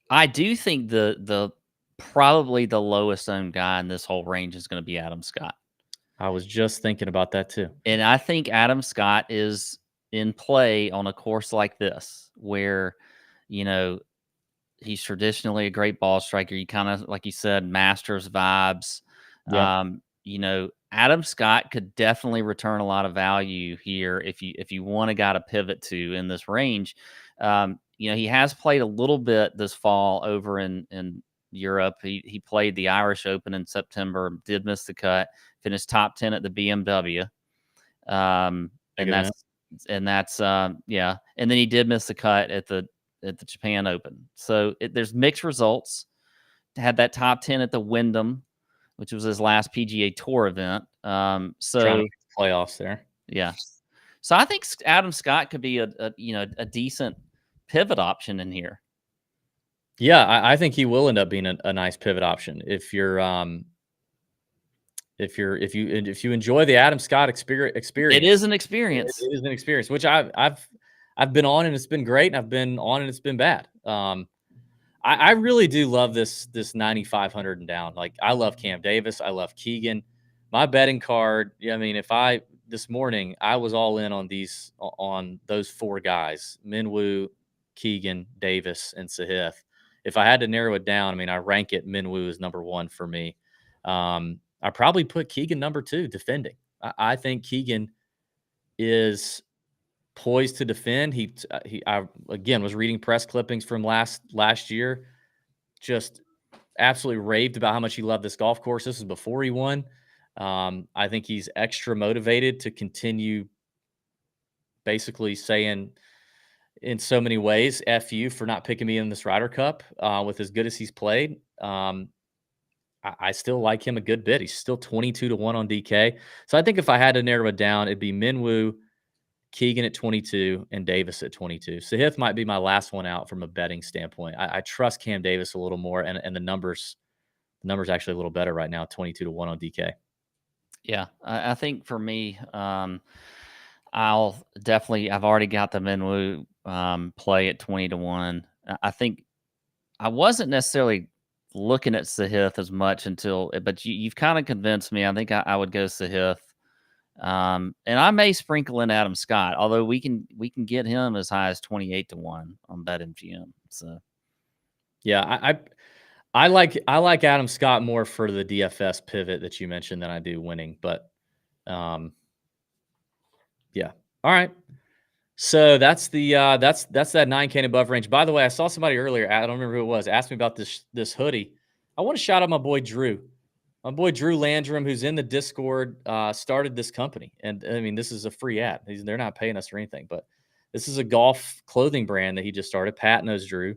I do think the probably the lowest owned guy in this whole range is going to be Adam Scott. I was just thinking about that too. And I think Adam Scott is in play on a course like this, where, he's traditionally a great ball striker. You kind of, like you said, Masters vibes. Yeah. Adam Scott could definitely return a lot of value here if you want a guy to pivot to in this range. He has played a little bit this fall over in Europe. He played the Irish Open in September, did miss the cut, finished top 10 at the BMW. And that's yeah. And then he did miss the cut at the Japan Open. So there's mixed results. Had that top 10 at the Wyndham, which was his last PGA Tour event. So trying to make the playoffs there. Yeah. So I think Adam Scott could be a decent pivot option in here. Yeah, I think he will end up being a nice pivot option if you enjoy the Adam Scott experience. It is an experience. It is an experience, which I've been on and it's been great, and I've been on and it's been bad. I really do love this 9,500 and down. Like, I love Cam Davis, I love Keegan. My betting card. I mean, this morning I was all in on those four guys: Minwoo, Keegan, Davis, and Sahith. If I had to narrow it down, I mean, I rank it Minwoo as number one for me. I probably put Keegan number two, defending. I think Keegan is poised to defend. I again was reading press clippings from last year, just absolutely raved about how much he loved this golf course. This is before he won. I think he's extra motivated to continue basically saying, in so many ways, F you for not picking me in this Ryder Cup with as good as he's played. I still like him a good bit. He's still 22-1 on DK. So I think if I had to narrow it down, it'd be Minwoo, Keegan at 22, and Davis at 22. Sahith might be my last one out from a betting standpoint. I trust Cam Davis a little more, and the numbers actually a little better right now, 22-1 on DK. Yeah, I think for me, I've already got the Minwoo play at 20-1. I think I wasn't necessarily looking at Sahith as much but you've kind of convinced me. I think I would go Sahith. And I may sprinkle in Adam Scott, although we can get him as high as 28-1 on BetMGM. So yeah, I like Adam Scott more for the DFS pivot that you mentioned than I do winning, but yeah. All right. So that's that 9K and above range. By the way, I saw somebody earlier, I don't remember who it was, asked me about this hoodie. I want to shout out my boy Drew. My boy Drew Landrum, who's in the Discord, started this company. And I mean, this is a free ad. They're not paying us or anything, but this is a golf clothing brand that he just started. Pat knows Drew.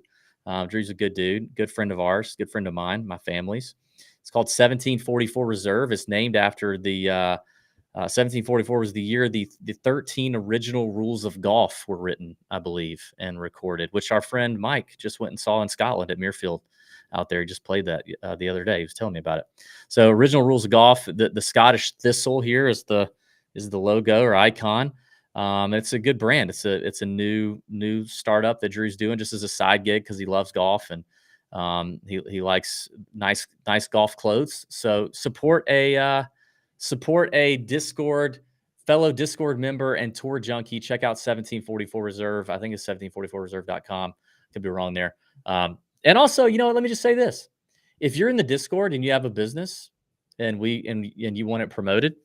Drew's a good dude, good friend of ours, good friend of mine, my family's. It's called 1744 Reserve. It's named after the 1744 was the year the 13 original rules of golf were written, I believe, and recorded, which our friend Mike just went and saw in Scotland at Muirfield out there. He just played that the other day. He was telling me about it. So original rules of golf, the Scottish thistle here is the logo or icon. It's a good brand. It's a new startup that Drew's doing just as a side gig because he loves golf and he likes nice golf clothes. So support a support a fellow Discord member and tour junkie. Check out 1744 Reserve. I think it's 1744reserve.com. Could be wrong there. And also, let me just say this. If you're in the Discord and you have a business and you want it promoted,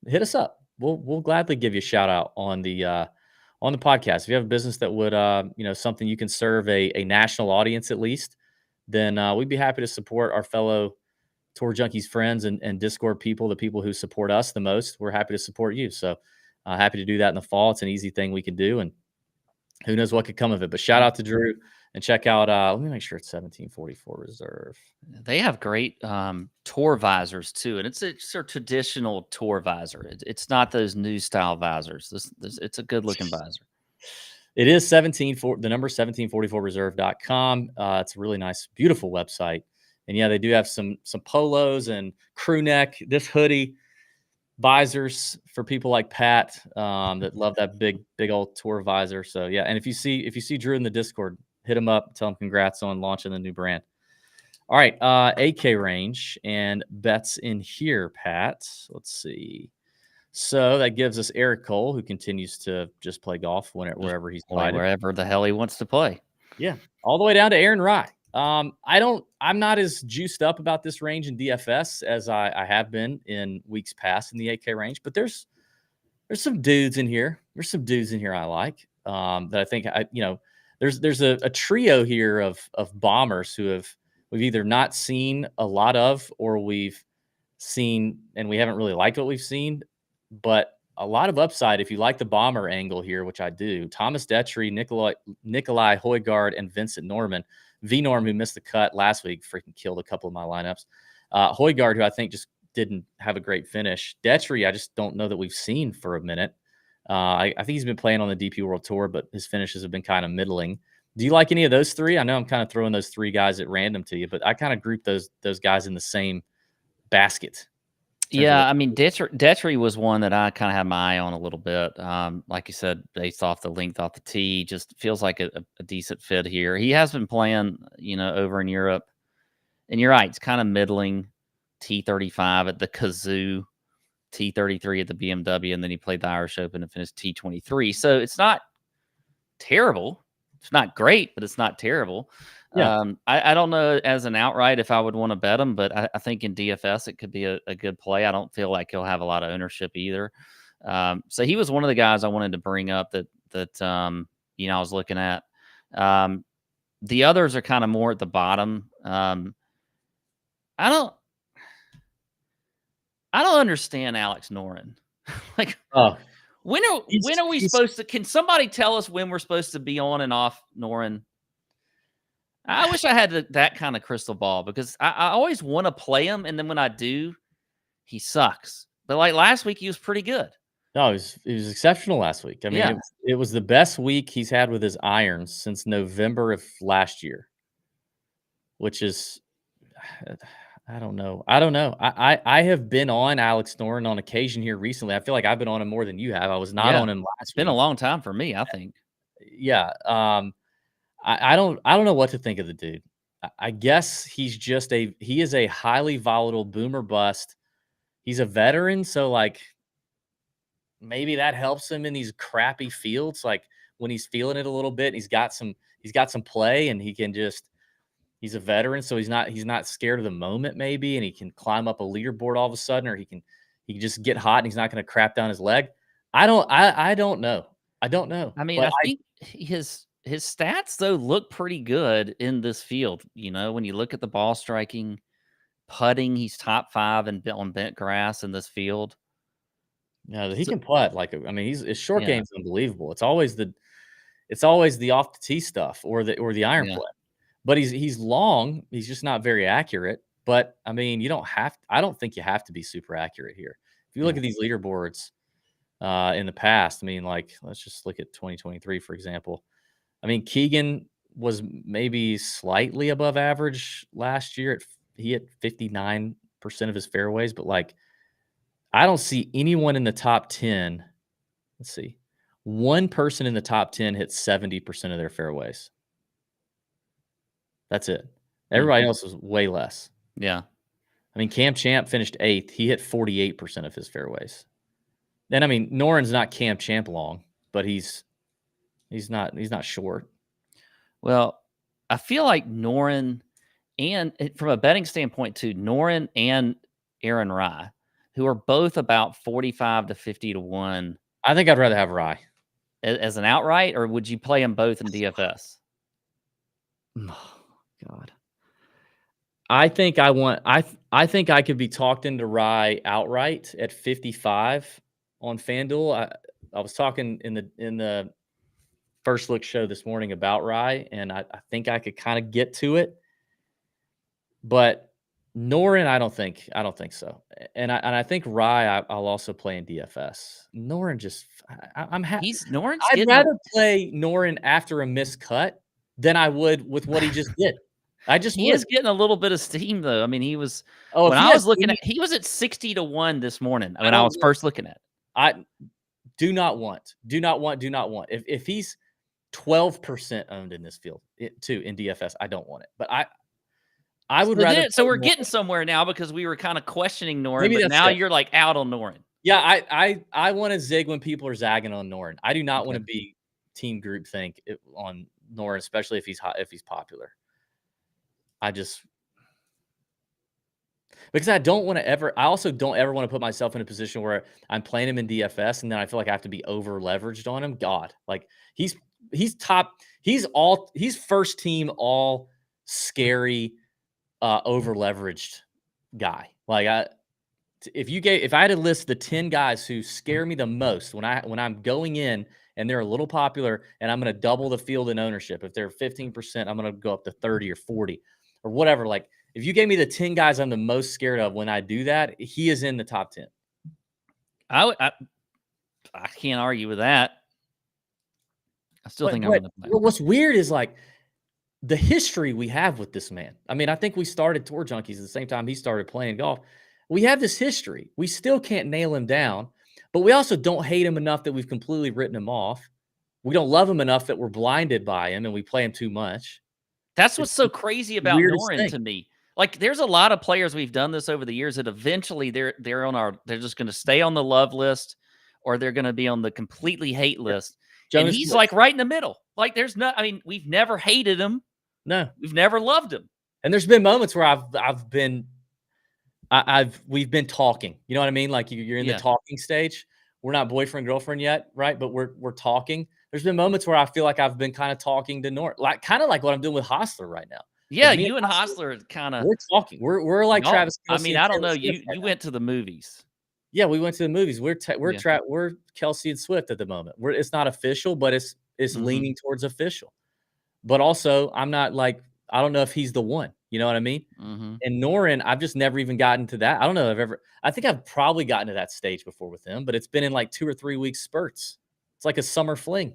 hit us up. We'll gladly give you a shout out on the podcast. If you have a business that would something you can serve a national audience at least, then we'd be happy to support our fellow Tour Junkies friends and Discord people, the people who support us the most. We're happy to support you. So happy to do that in the fall. It's an easy thing we can do, and who knows what could come of it. But shout out to Drew, and check out, let me make sure it's 1744 Reserve. They have great tour visors too, and it's a traditional tour visor. It's not those new style visors. It's a good looking visor. It is the number 1744reserve.com. It's a really nice, beautiful website. And yeah, they do have some polos and crew neck, this hoodie, visors for people like Pat that love that big old tour visor. So yeah, and if you see Drew in the Discord, hit him up, tell him congrats on launching the new brand. All right, AK range and bets in here, Pat. Let's see. So that gives us Eric Cole, who continues to just play golf wherever he's playing, wherever the hell he wants to play. Yeah, all the way down to Aaron Rai. I'm not as juiced up about this range in DFS as I have been in weeks past in the AK range, but there's some dudes in here. There's some dudes in here I like that I think there's a trio here of bombers who we've either not seen a lot of, or we've seen and we haven't really liked what we've seen, but a lot of upside if you like the bomber angle here, which I do. Thomas Detry, Nikolai Højgaard, and Vincent Norman. V-Norm, who missed the cut last week, freaking killed a couple of my lineups. Højgaard, who I think just didn't have a great finish. Detry, I just don't know that we've seen for a minute. I think he's been playing on the DP World Tour, but his finishes have been kind of middling. Do you like any of those three? I know I'm kind of throwing those three guys at random to you, but I kind of group those guys in the same basket. Yeah, I mean, Detry was one that I kind of had my eye on a little bit. Like you said, based off the length off the tee, just feels like a decent fit here. He has been playing, over in Europe. And you're right, it's kind of middling. T35 at the Kazoo, T33 at the BMW, and then he played the Irish Open and finished T23. So it's not terrible. It's not great, but it's not terrible. Yeah. I don't know as an outright if I would want to bet him, but I think in DFS it could be a good play. I don't feel like he'll have a lot of ownership either. So he was one of the guys I wanted to bring up that I was looking at. The others are kind of more at the bottom. I don't understand Alex Noren. When are we supposed to? Can somebody tell us when we're supposed to be on and off Noren? I wish I had that kind of crystal ball, because I always want to play him, and then when I do, he sucks. But like last week, he was pretty good. No, it was exceptional last week. I mean, it was the best week he's had with his irons since November of last year, which is, I don't know. I have been on Alex Noren on occasion here recently. I feel like I've been on him more than you have. I was not on him last week. It's been a long time for me, I think. Yeah. I don't know what to think of the dude. I guess he is a highly volatile boomer bust. He's a veteran, so like maybe that helps him in these crappy fields. Like when he's feeling it a little bit, he's got some play, and he's a veteran, so he's not scared of the moment maybe, and he can climb up a leaderboard all of a sudden, or he can just get hot and he's not going to crap down his leg. I don't know. I mean, I think his stats, though, look pretty good in this field. When you look at the ball striking, putting, he's top 5 on bent grass in this field. No, he can putt. His short game's unbelievable. It's always the off the tee stuff or the iron play. But he's long. He's just not very accurate. But I mean, I don't think you have to be super accurate here. If you look at these leaderboards in the past, I mean, like, let's just look at 2023, for example. I mean, Keegan was maybe slightly above average last year. He hit 59% of his fairways, but like, I don't see anyone in the top 10. Let's see. One person in the top 10 hit 70% of their fairways. That's it. Everybody else was way less. Yeah. I mean, Cam Champ finished 8th. He hit 48% of his fairways. Then I mean, Noren's not Cam Champ long, but he's not short. Well, I feel like Noren and from a betting standpoint too, Noren and Aaron Rye, who are both about 45 to 50 to 1 I think I'd rather have Rye. as an outright, or would you play them both in DFS? Oh, God. I think I think I could be talked into Rye outright at 55 on FanDuel. I was talking in the First Look show this morning about Rye, and I think I could kind of get to it. But Noren, I don't think so. And I think Rye, I'll also play in DFS. Noren just, I'm happy. Noren's I'd getting rather play Noren after a missed cut than I would with what he just did. I just he would. is getting a little bit of steam though. I mean, he was Oh, when if he I has was looking any- at he was at 60 to 1 this morning I when I don't was first looking at it. I do not want. If he's 12% owned in this field too in DFS, I don't want it. But I would rather. So play we're Noren. getting somewhere now because we were kind of questioning Noren, Maybe but that's now it. you're like out on Noren. Yeah, I want to zig when people are zagging on Noren. I do not want to be team groupthink on Noren, especially if he's popular. I just because I don't want to ever. I also don't ever want to put myself in a position where I'm playing him in DFS and then I feel like I have to be over leveraged on him. God, like he's top. He's first team all scary, over leveraged guy. Like if I had to list the 10 guys who scare me the most when I'm going in and they're a little popular and I'm going to double the field in ownership. If they're 15%, I'm going to go up to 30 or 40 or whatever. Like if you gave me the 10 guys I'm the most scared of when I do that, he is in the top 10. I can't argue with that. I still think I'm going to play. What's weird is like the history we have with this man. I mean, I think we started Tour Junkies at the same time he started playing golf. We have this history. We still can't nail him down, but we also don't hate him enough that we've completely written him off. We don't love him enough that we're blinded by him and we play him too much. That's what's so crazy about Noren to me. Like, there's a lot of players we've done this over the years that eventually they're just going to stay on the love list or they're going to be on the completely hate list. And he's like right in the middle. Like we've never hated him. No, we've never loved him. And there's been moments where we've been talking. You know what I mean? Like you're in the talking stage. We're not boyfriend, girlfriend yet, right? But we're talking. There's been moments where I feel like I've been kind of talking to Noren, kind of like what I'm doing with Hostler right now. Yeah, you and Hostler kind of we're talking. We're like Travis Kelce. I mean, I don't know. You went to the movies. Yeah, we went to the movies. We're Kelce and Swift at the moment. It's not official, but it's leaning towards official. But also, I'm not like I don't know if he's the one. You know what I mean? Mm-hmm. And Noren, I've just never even gotten to that. I don't know if I think I've probably gotten to that stage before with him, but it's been in like 2 or 3 week spurts. It's like a summer fling.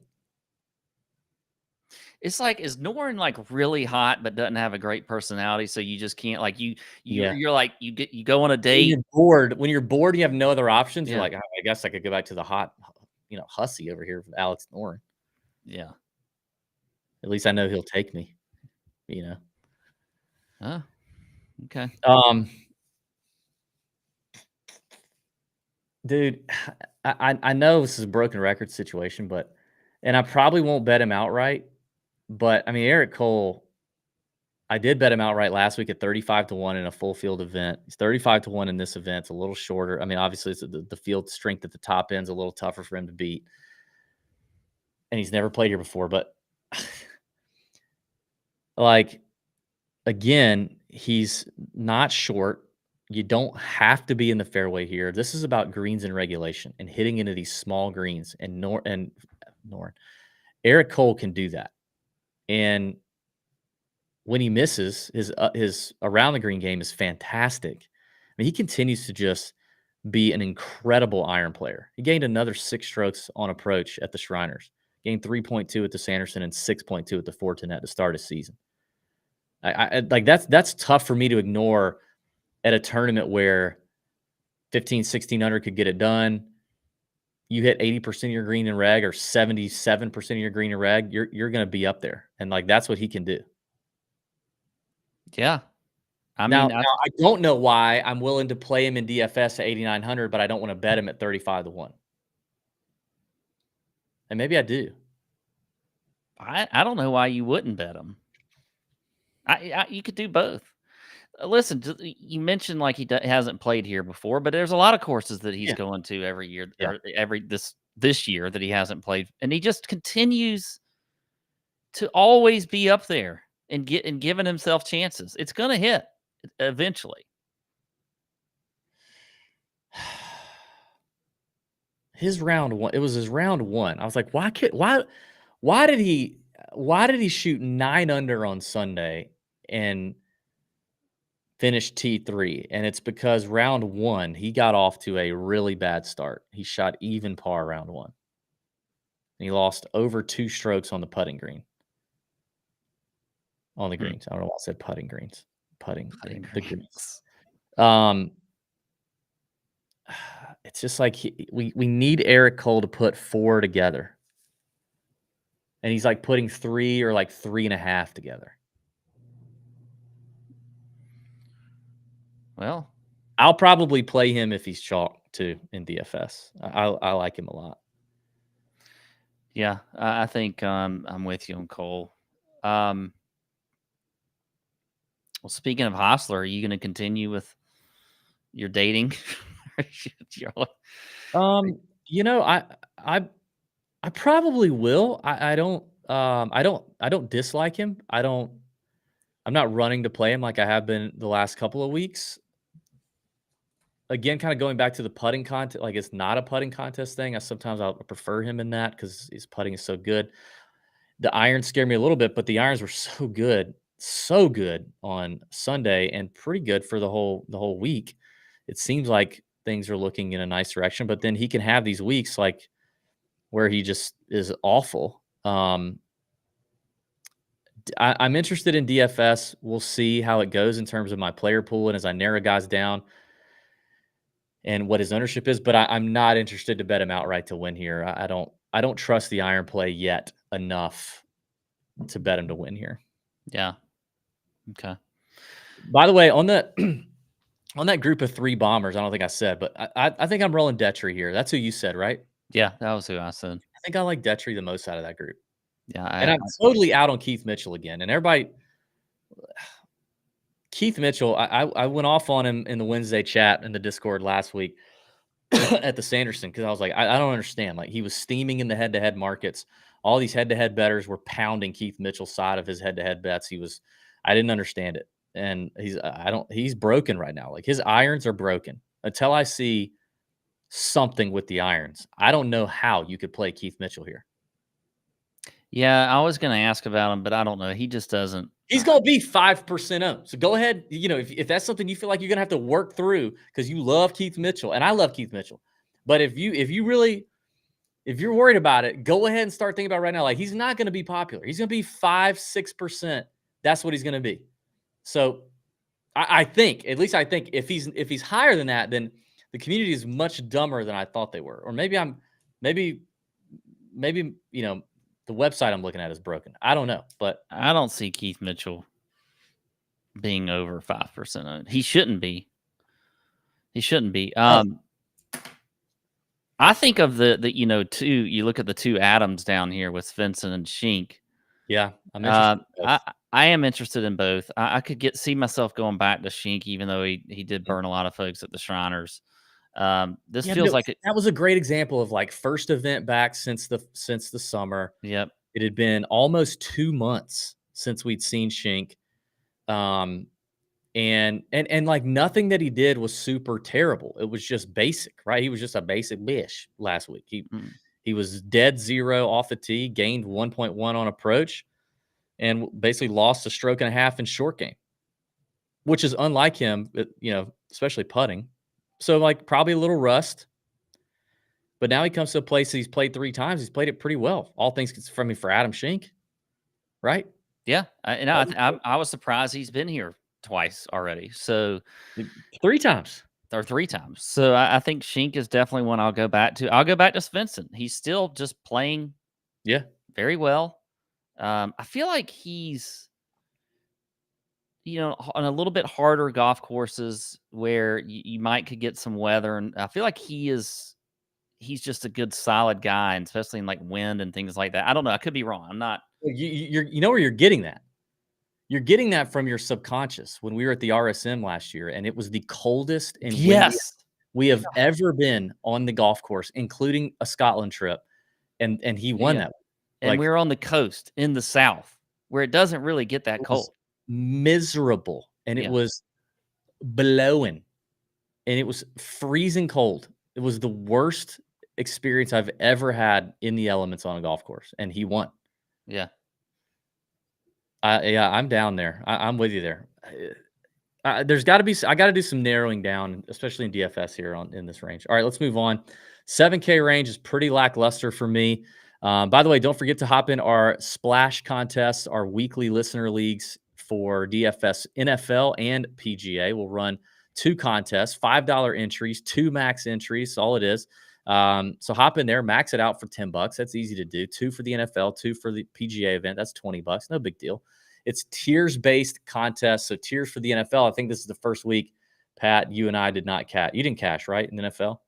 It's like, is Noren like really hot but doesn't have a great personality, so you just can't like you're like you go on a date. When you're bored, you have no other options. You're like, oh, I guess I could go back to the hot, hussy over here with Alex Noren. Yeah. At least I know he'll take me. Huh. Okay. Dude, I know this is a broken record situation, and I probably won't bet him outright. But I mean, Eric Cole, I did bet him outright last week at 35 to 1 in a full field event. He's 35 to 1 in this event. It's a little shorter. I mean, obviously, it's the field strength at the top end is a little tougher for him to beat. And he's never played here before. But like, again, he's not short. You don't have to be in the fairway here. This is about greens and regulation and hitting into these small greens. And Eric Cole can do that. And when he misses, his around the green game is fantastic. I mean, he continues to just be an incredible iron player. He gained another 6 strokes on approach at the Shriners, gained 3.2 at the Sanderson and 6.2 at the Fortinet at the start of the season. I like that's tough for me to ignore at a tournament where 15, 16 under could get it done. You hit 80% of your green and reg or 77% of your green and reg, you're going to be up there. And like, that's what he can do. Yeah. I Now, mean, now I don't know why I'm willing to play him in DFS at 8,900, but I don't want to bet him at 35 to 1. And maybe I do. I don't know why you wouldn't bet him. You could do both. Listen, you mentioned like he hasn't played here before, but there's a lot of courses that he's Yeah. going to every year Yeah. or this year that he hasn't played, and he just continues to always be up there and giving himself chances. It's going to hit eventually. His round one, it was his round one. I was like, why did he shoot 9 under on Sunday and finish T3? And it's because round one, he got off to a really bad start. He shot even par round one. And he lost over 2 strokes on the putting green. On the greens. I don't know why I said putting greens. Putting the greens. It's just like we need Eric Cole to put 4 together. And he's like putting 3 or like 3.5 together. Well, I'll probably play him if he's chalk too in DFS. I like him a lot. Yeah, I think I'm with you on Cole. Well, speaking of Hostler, are you going to continue with your dating? You know, I probably will. I don't dislike him. I'm not running to play him like I have been the last couple of weeks. Again, kind of going back to the putting contest, like it's not a putting contest thing. I'll prefer him in that because his putting is so good. The irons scare me a little bit, but the irons were so good on Sunday and pretty good for the whole week. It seems like things are looking in a nice direction, but then he can have these weeks like where he just is awful. I'm interested in DFS. We'll see how it goes in terms of my player pool and as I narrow guys down and what his ownership is, but I'm not interested to bet him outright to win here. I don't trust the iron play yet enough to bet him to win here. Yeah. Okay. By the way, on that on that group of 3 bombers, I don't think I said, but I think I'm rolling Detry here. That's who you said, right? Yeah, that was who I said. I think I like Detry the most out of that group. Yeah, And I'm totally out on Keith Mitchell again. And everybody, Keith Mitchell, I went off on him in the Wednesday chat in the Discord last week at the Sanderson because I was like, I don't understand. Like he was steaming in the head-to-head markets. All these head-to-head bettors were pounding Keith Mitchell's side of his head-to-head bets. I didn't understand it. And he's broken right now. Like his irons are broken. Until I see something with the irons, I don't know how you could play Keith Mitchell here. Yeah, I was going to ask about him, but I don't know. He just doesn't. He's going to be 5% owned. So go ahead. You know, if that's something you feel like you're going to have to work through because you love Keith Mitchell, and I love Keith Mitchell. But if you're worried about it, go ahead and start thinking about it right now. Like he's not going to be popular. He's going to be 5-6%. That's what he's going to be. So I think, at least I think if he's higher than that, then the community is much dumber than I thought they were. Or maybe you know, the website I'm looking at is broken. I don't know, but I don't see Keith Mitchell being over 5% owned. He shouldn't be. I think of the you look at the 2 Adams down here with Svensson and Schink. Yeah, I'm interested. I am interested in both. I could see myself going back to Schink, even though he did burn a lot of folks at the Shriners. Feels like that was a great example of like first event back since the summer. Yep. It had been almost 2 months since we'd seen Schink. And like nothing that he did was super terrible. It was just basic, right? He was just a basic bish last week. He was dead 0 off the tee, gained 1.1 on approach, and basically lost a stroke and a half in short game, which is unlike him, you know, especially putting. So like probably a little rust. But now he comes to a place that he's played 3 times. He's played it pretty well. All things from me for Adam Schink, right? Yeah, I was surprised he's been here twice already. So 3 times. Or 3 times. So I think Schink is definitely one I'll go back to. I'll go back to Svensson. He's still just playing very well. I feel like he's on a little bit harder golf courses where you might could get some weather, and I feel like he's just a good solid guy, and especially in like wind and things like that. I don't know. I could be wrong. I'm not. You know where you're getting that. You're getting that from your subconscious. When we were at the RSM last year, and it was the coldest and windiest Yes. we have ever been on the golf course, including a Scotland trip, and he won Yeah. that. And Like, we're on the coast in the South where it doesn't really get that it was cold. miserable, and it Yeah. was blowing, and it was freezing cold. It was the worst experience I've ever had in the elements on a golf course, and he won. Yeah. Yeah, I'm down there. I'm with you there. There's got to be. I got to do some narrowing down, especially in DFS here in this range. All right, let's move on. 7K range is pretty lackluster for me. By the way, don't forget to hop in our Splash contests, our weekly listener leagues for DFS, NFL, and PGA. We'll run 2 contests, $5 entries, 2 max entries. All it is. So hop in there, max it out for $10. That's easy to do. 2 for the NFL, 2 for the PGA event. That's $20. No big deal. It's tiers-based contest. So tiers for the NFL. I think this is the first week, Pat, you and I did not cash. You didn't cash, right, in the NFL?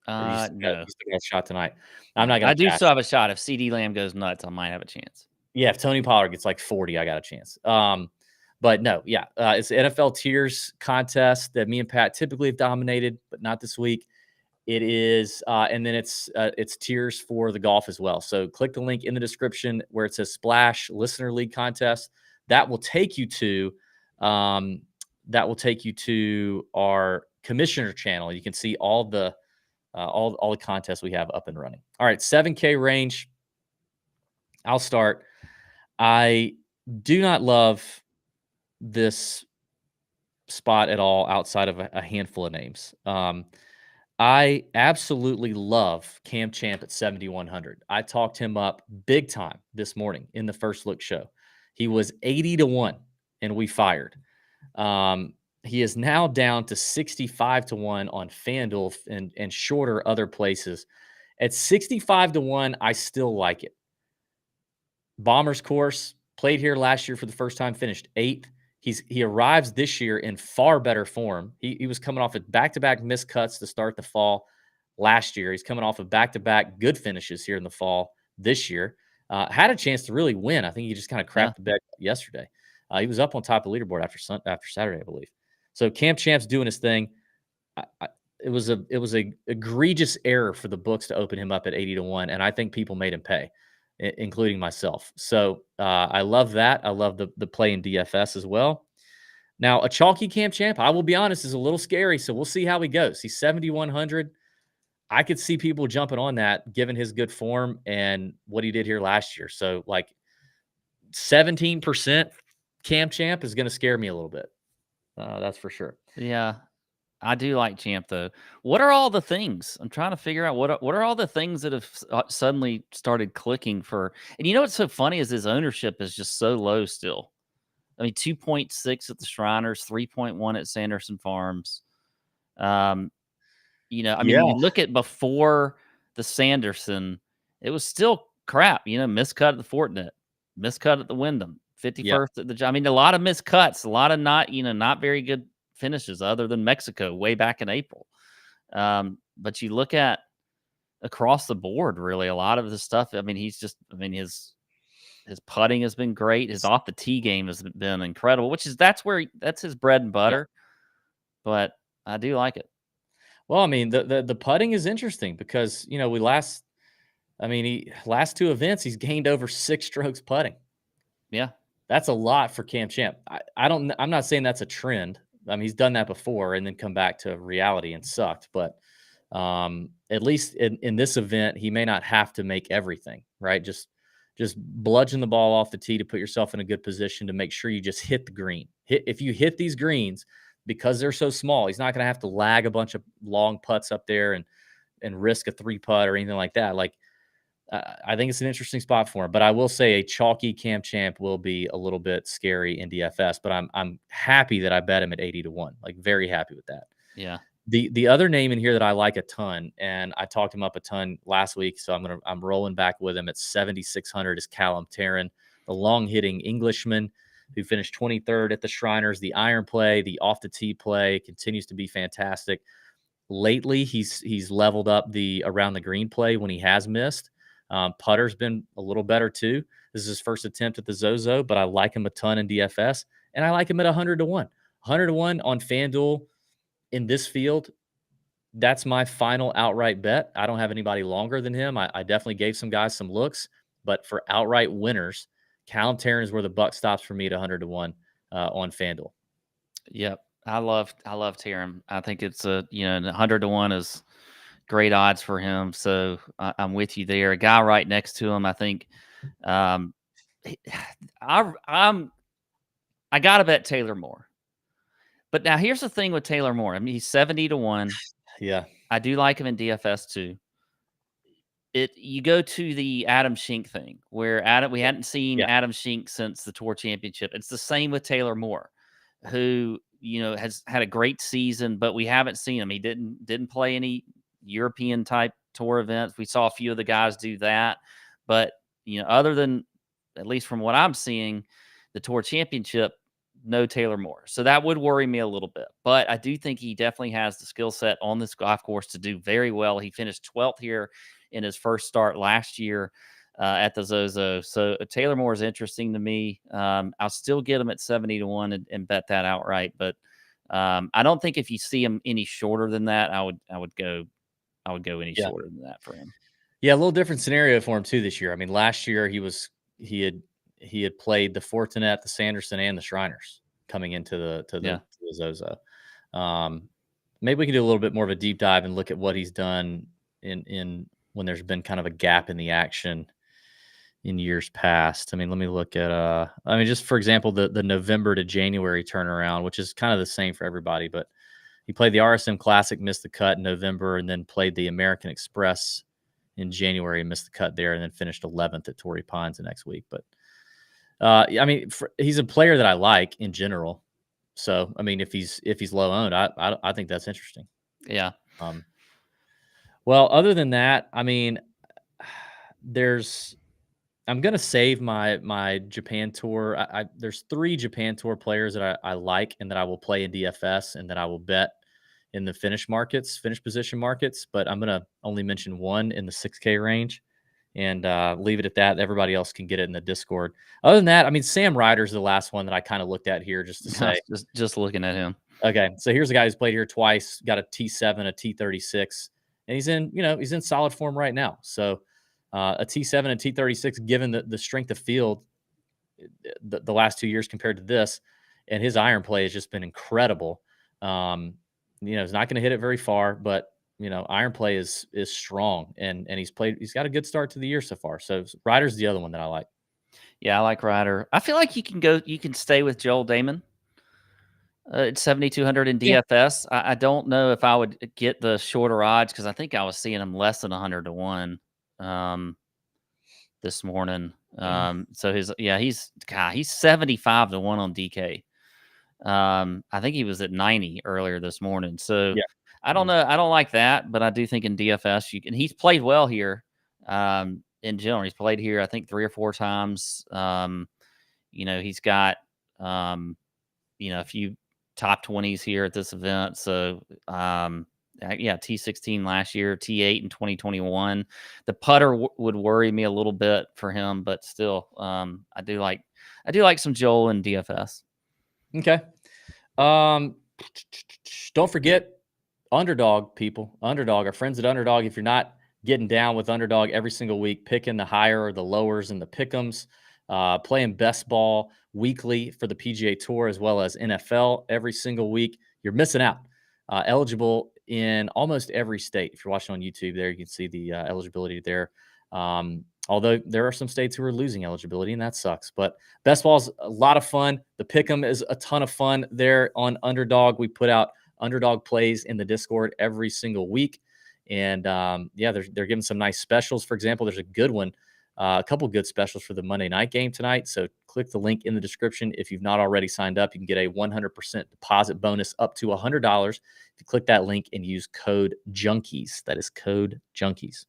Or you still No. you still got a shot tonight. I'm not going I to do cash. still have a shot. If CeeDee Lamb goes nuts, I might have a chance. Yeah, if Tony Pollard gets like 40, I got a chance. But no, yeah, it's the NFL tiers contest that me and Pat typically have dominated, but not this week. It is, and then it's tiers for the golf as well. So click the link in the description where it says Splash Listener League Contest. That will take you to our commissioner channel. You can see all the contests we have up and running. All right, 7K range. I'll start. I do not love this spot at all outside of a handful of names. I absolutely love Cam Champ at 7,100. I talked him up big time this morning in the First Look show. He was 80-1, and we fired. He is now down to 65-1 on FanDuel and shorter other places. At 65-1, I still like it. Bombers course, played here last year for the first time, finished 8th. He arrives this year in far better form. He was coming off of back-to-back missed cuts to start the fall last year. He's coming off of back-to-back good finishes here in the fall this year. Had a chance to really win. I think he just kind of crapped the bed yesterday. He was up on top of the leaderboard after Saturday, I believe. So Cam Champ's doing his thing. It was a egregious error for the books to open him up at 80-1, and I think people made him pay, including myself. So I love that. I love the play in DFS as well. Now, a chalky Cam Champ, I will be honest, is a little scary. So we'll see how he goes. He's 7,100. I could see people jumping on that given his good form and what he did here last year. So like 17% Cam Champ is going to scare me a little bit. That's for sure. Yeah. I do like Champ though. What are all the things? I'm trying to figure out what are all the things that have suddenly started clicking for. And you know what's so funny is his ownership is just so low still. I mean, 2.6 at the Shriners, 3.1 at Sanderson Farms. I mean, you look at before the Sanderson, it was still crap. Miscut at the Fortinet, miscut at the Wyndham, 51st at the. I mean, a lot of miscuts, a lot of not very good finishes other than Mexico way back in April. But you look at across the board, really, a lot of the stuff. I mean, his putting has been great. His off the tee game has been incredible, that's his bread and butter. But I do like it. Well, I mean, the putting is interesting because last 2 events he's gained over 6 strokes putting. Yeah, that's a lot for Cam Champ. I'm not saying that's a trend. I mean, he's done that before and then come back to reality and sucked. But at least in this event, he may not have to make everything, right? Just bludgeon the ball off the tee to put yourself in a good position to make sure you just hit the green. If you hit these greens, because they're so small, he's not going to have to lag a bunch of long putts up there and risk a 3-putt or anything like that. Like, I think it's an interesting spot for him, but I will say a chalky Cam Champ will be a little bit scary in DFS, but I'm happy that I bet him at 80-1, like very happy with that. Yeah. The other name in here that I like a ton, and I talked him up a ton last week, so I'm rolling back with him at 7,600 is Callum Tarren, the long hitting Englishman. who finished 23rd at the Shriners. The iron play, the off the tee play continues to be fantastic. Lately, he's leveled up the around the green play when he has missed. Putter's been a little better too. This is his first attempt at the Zozo, but I like him a ton in DFS, and I like him at 100 to 1. 100 to 1 on FanDuel in this field. That's my final outright bet. I don't have anybody longer than him. I definitely gave some guys some looks, but for outright winners, Callum Tarren is where the buck stops for me at 100 to 1 on FanDuel. Yep. I love Tarren. I think it's 100 to 1 is great odds for him. So I'm with you there. A guy right next to him, I think. I gotta bet Taylor Moore. But now here's the thing with Taylor Moore. I mean, he's 70 to 1. Yeah. I do like him in DFS too. You go to the Adam Schenk thing where we hadn't seen Adam Schenk since the Tour Championship. It's the same with Taylor Moore, who has had a great season, but we haven't seen him. He didn't play any European type tour events. We saw a few of the guys do that, but other than, at least from what I'm seeing, the Tour Championship, no Taylor Moore. So that would worry me a little bit. But I do think he definitely has the skill set on this golf course to do very well. He finished 12th here in his first start last year at the Zozo. So Taylor Moore is interesting to me. I'll still get him at 70 to 1 and bet that outright. But I don't think if you see him any shorter than that, I would go any shorter than that for him. Yeah, a little different scenario for him too this year. I mean, last year he had played the Fortinet, the Sanderson, and the Shriners coming into the Zozo. Maybe we can do a little bit more of a deep dive and look at what he's done in when there's been kind of a gap in the action in years past. I mean, let me look at just for example, the November to January turnaround, which is kind of the same for everybody, but he played the RSM Classic, missed the cut in November, and then played the American Express in January and missed the cut there, and then finished 11th at Torrey Pines the next week. But he's a player that I like in general. So, I mean, if he's low owned, I think that's interesting. Yeah. Well, other than that, I mean, I'm going to save my Japan Tour. There's 3 Japan Tour players that I like and that I will play in DFS and that I will bet in the finish position markets, but I'm going to only mention one in the 6K range and leave it at that. Everybody else can get it in the Discord. Other than that, I mean, Sam Ryder's the last one that I kind of looked at here just to say. just looking at him. Okay, so here's a guy who's played here twice, got a T7, a T36, and he's in solid form right now. So a T7 and T36, given the strength of field the last 2 years compared to this, and his iron play has just been incredible. He's not going to hit it very far, but iron play is strong, and he's got a good start to the year so far. So Ryder's the other one that I like. Yeah, I like Ryder. I feel like you can stay with Joel Damon. It's 7,200 in DFS. Yeah. I don't know if I would get the shorter odds because I think I was seeing him less than 100 to 1 this morning. So he's 75 to 1 on DK. I think he was at 90 earlier this morning. So I don't know. I don't like that, but I do think in DFS he's played well here. In general, he's played here, I think 3 or 4 times. He's got, a few top 20s here at this event. So, T16 last year, T8 in 2021. The putter would worry me a little bit for him, but still, I do like some Joel in DFS. Okay. Don't forget Underdog, people. Underdog, our friends at Underdog. If you're not getting down with Underdog every single week, picking the higher or the lowers and the pick'ems, playing best ball weekly for the PGA Tour as well as NFL every single week, you're missing out. Eligible in almost every state. If you're watching on YouTube there, you can see the eligibility there. Although there are some states who are losing eligibility, and that sucks. But best ball is a lot of fun. The pick'em is a ton of fun there on Underdog. We put out Underdog plays in the Discord every single week. And they're giving some nice specials. For example, there's a good one, a couple good specials for the Monday night game tonight. So click the link in the description. If you've not already signed up, you can get a 100% deposit bonus up to $100 if you click that link and use code Junkies. That is code Junkies.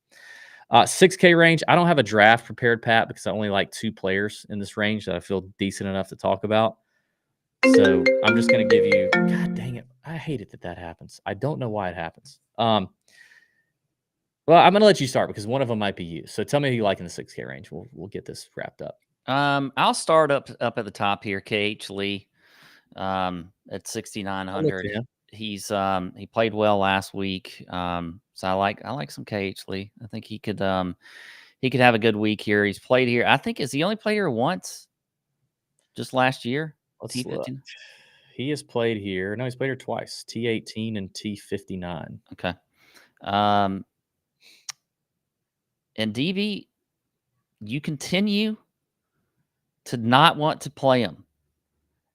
6K range. I don't have a draft prepared, Pat, because I only like 2 players in this range that I feel decent enough to talk about. So I'm just going to give you. God dang it! I hate it that happens. I don't know why it happens. Well, I'm going to let you start because one of them might be you. So tell me who you like in the 6K range. We'll get this wrapped up. I'll start up at the top here. KH Lee, at I'll look 6,900. to him. He played well last week. So I like some KH Lee. I think he could have a good week here. He's played here. I think is he only played here once, just last year. Let's look. T15. He has played here. No, he's played here twice. T18 and T59. Okay. And DB, you continue to not want to play him.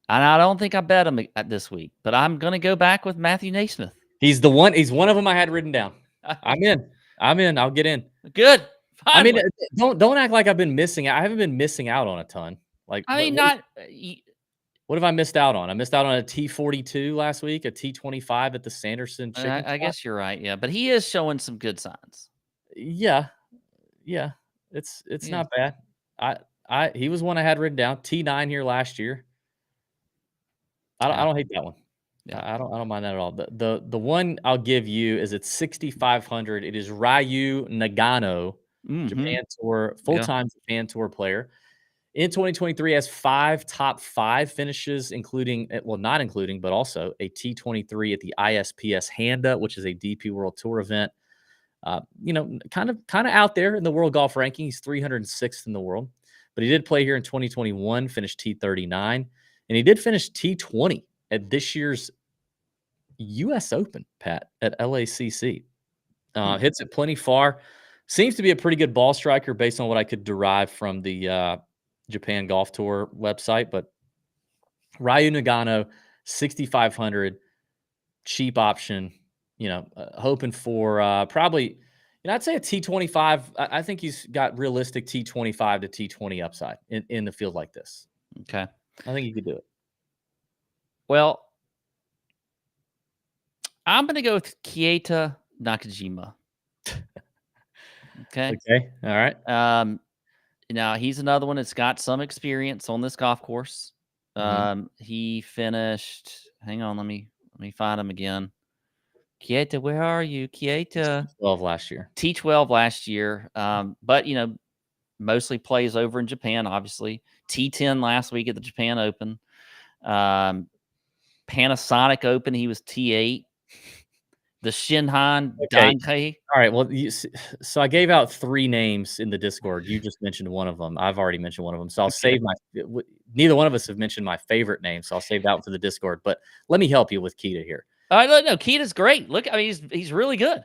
And I don't think I bet him this week, but I'm going to go back with Matthew Naismith. He's one of them I had written down. I'm in. I'll get in. Good. Finally. I mean, don't act like I've been missing out. I haven't been missing out on a ton. Like, I mean, what have I missed out on? I missed out on a T42 last week, a T25 at the Sanderson Chicken I guess you're right. Yeah, but he is showing some good signs. Yeah. It's not bad. He was one I had written down. T9 here last year. I don't hate that one. Yeah, I don't mind that at all. The one I'll give you is at 6,500. It is Ryu Nagano, Japan Tour, full-time Japan Tour player. In 2023, has 5 top 5 finishes, including, well, not including, but also a T23 at the ISPS Handa, which is a DP World Tour event. Kind of out there in the world golf ranking. He's 306th in the world, but he did play here in 2021, finished T39, and he did finish T20 at this year's U.S. Open, Pat, at LACC. Hits it plenty far. Seems to be a pretty good ball striker based on what I could derive from the Japan Golf Tour website. But Ryu Nagano, 6,500, cheap option. Hoping for probably, I'd say a T25. I think he's got realistic T25 to T20 upside in the field like this. Okay. I think he could do it. Well, I'm going to go with Keita Nakajima. Okay. Okay. All right. Now he's another one that's got some experience on this golf course. He finished. Hang on, let me find him again. Keita, where are you, Keita? T12 last year. T12 last year. But mostly plays over in Japan. Obviously, T10 last week at the Japan Open. Panasonic Open, he was T8. The Shinhan Dankai. All right. Well, so I gave out 3 names in the Discord. You just mentioned one of them. I've already mentioned one of them. So I'll save neither one of us have mentioned my favorite name. So I'll save that one for the Discord. But let me help you with Keita here. No, Keita's great. Look, I mean, he's really good.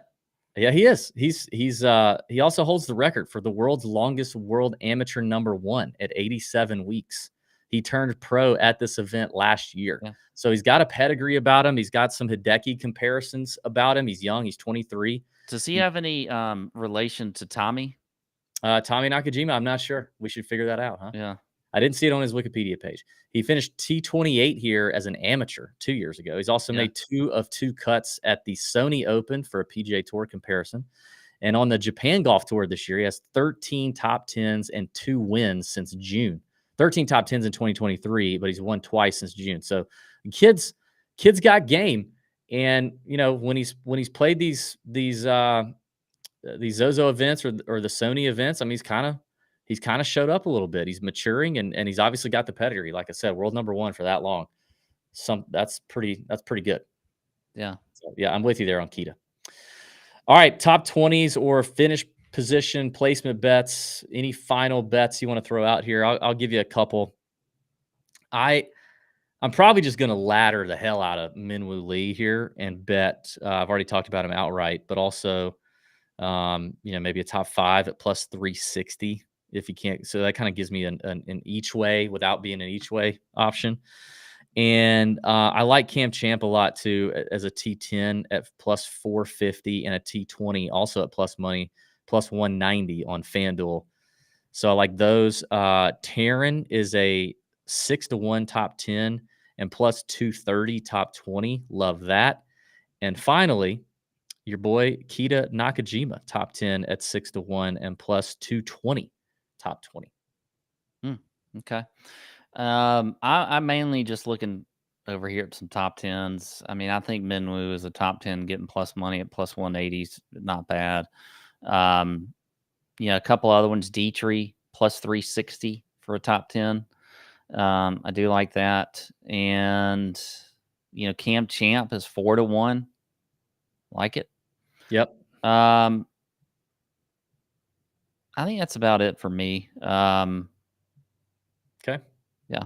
Yeah, he is. He also holds the record for the world's longest world amateur #1 at 87 weeks. He turned pro at this event last year. Yeah. So he's got a pedigree about him. He's got some Hideki comparisons about him. He's young. He's 23. Does he have any relation to Tommy? Tommy Nakajima? I'm not sure. We should figure that out, huh? Yeah. I didn't see it on his Wikipedia page. He finished T28 here as an amateur 2 years ago. He's also made 2 of 2 cuts at the Sony Open for a PGA Tour comparison. And on the Japan Golf Tour this year, he has 13 top 10s and 2 wins since June. 13 top 10s in 2023, but he's won twice since June. So kids got game. And when he's played these Zozo events or the Sony events, I mean, he's kind of showed up a little bit. He's maturing and he's obviously got the pedigree. Like I said, world #1 for that long. That's pretty good. Yeah. So, yeah, I'm with you there on Keita. All right, top 20s or finish position placement bets. Any final bets you want to throw out here? I'll give you a couple. I'm probably just going to ladder the hell out of Minwoo Lee here and bet. I've already talked about him outright, but also, maybe a top 5 at plus 360 if you can't. So that kind of gives me an each way without being an each way option. And I like Cam Champ a lot too as a T10 at plus 450 and a T20 also at plus money, plus 190 on FanDuel. So I like those. Taryn is a 6-1 top 10 and plus 230 top 20. Love that. And finally, your boy Kita Nakajima, top 10 at 6-1 and plus 220, top 20. Okay. I'm mainly just looking over here at some top tens. I mean, I think Minwoo is a top 10 getting plus money at plus 180 is not bad. A couple other ones, Dietrich plus 360 for a top 10. I do like that. And, Cam Champ is 4-1. Like it. Yep. I think that's about it for me. Okay. Yeah.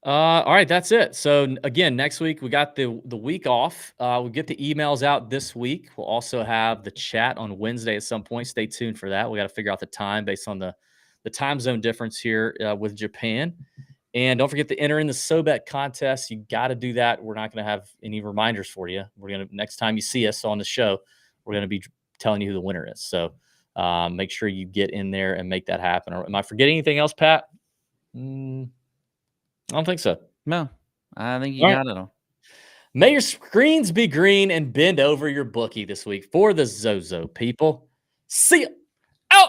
All right, that's it. So again, next week we got the week off. We'll get the emails out this week. We'll also have the chat on Wednesday at some point. Stay tuned for that. We got to figure out the time based on the time zone difference here with Japan. And don't forget to enter in the SoBet contest. You got to do that. We're not going to have any reminders for you. We're going to, next time you see us on the show, we're going to be telling you who the winner is. So make sure you get in there and make that happen. Or am I forgetting anything else, Pat? I don't think so. No, I think you got it all. May your screens be green and bend over your bookie this week for the Zozo people. See ya.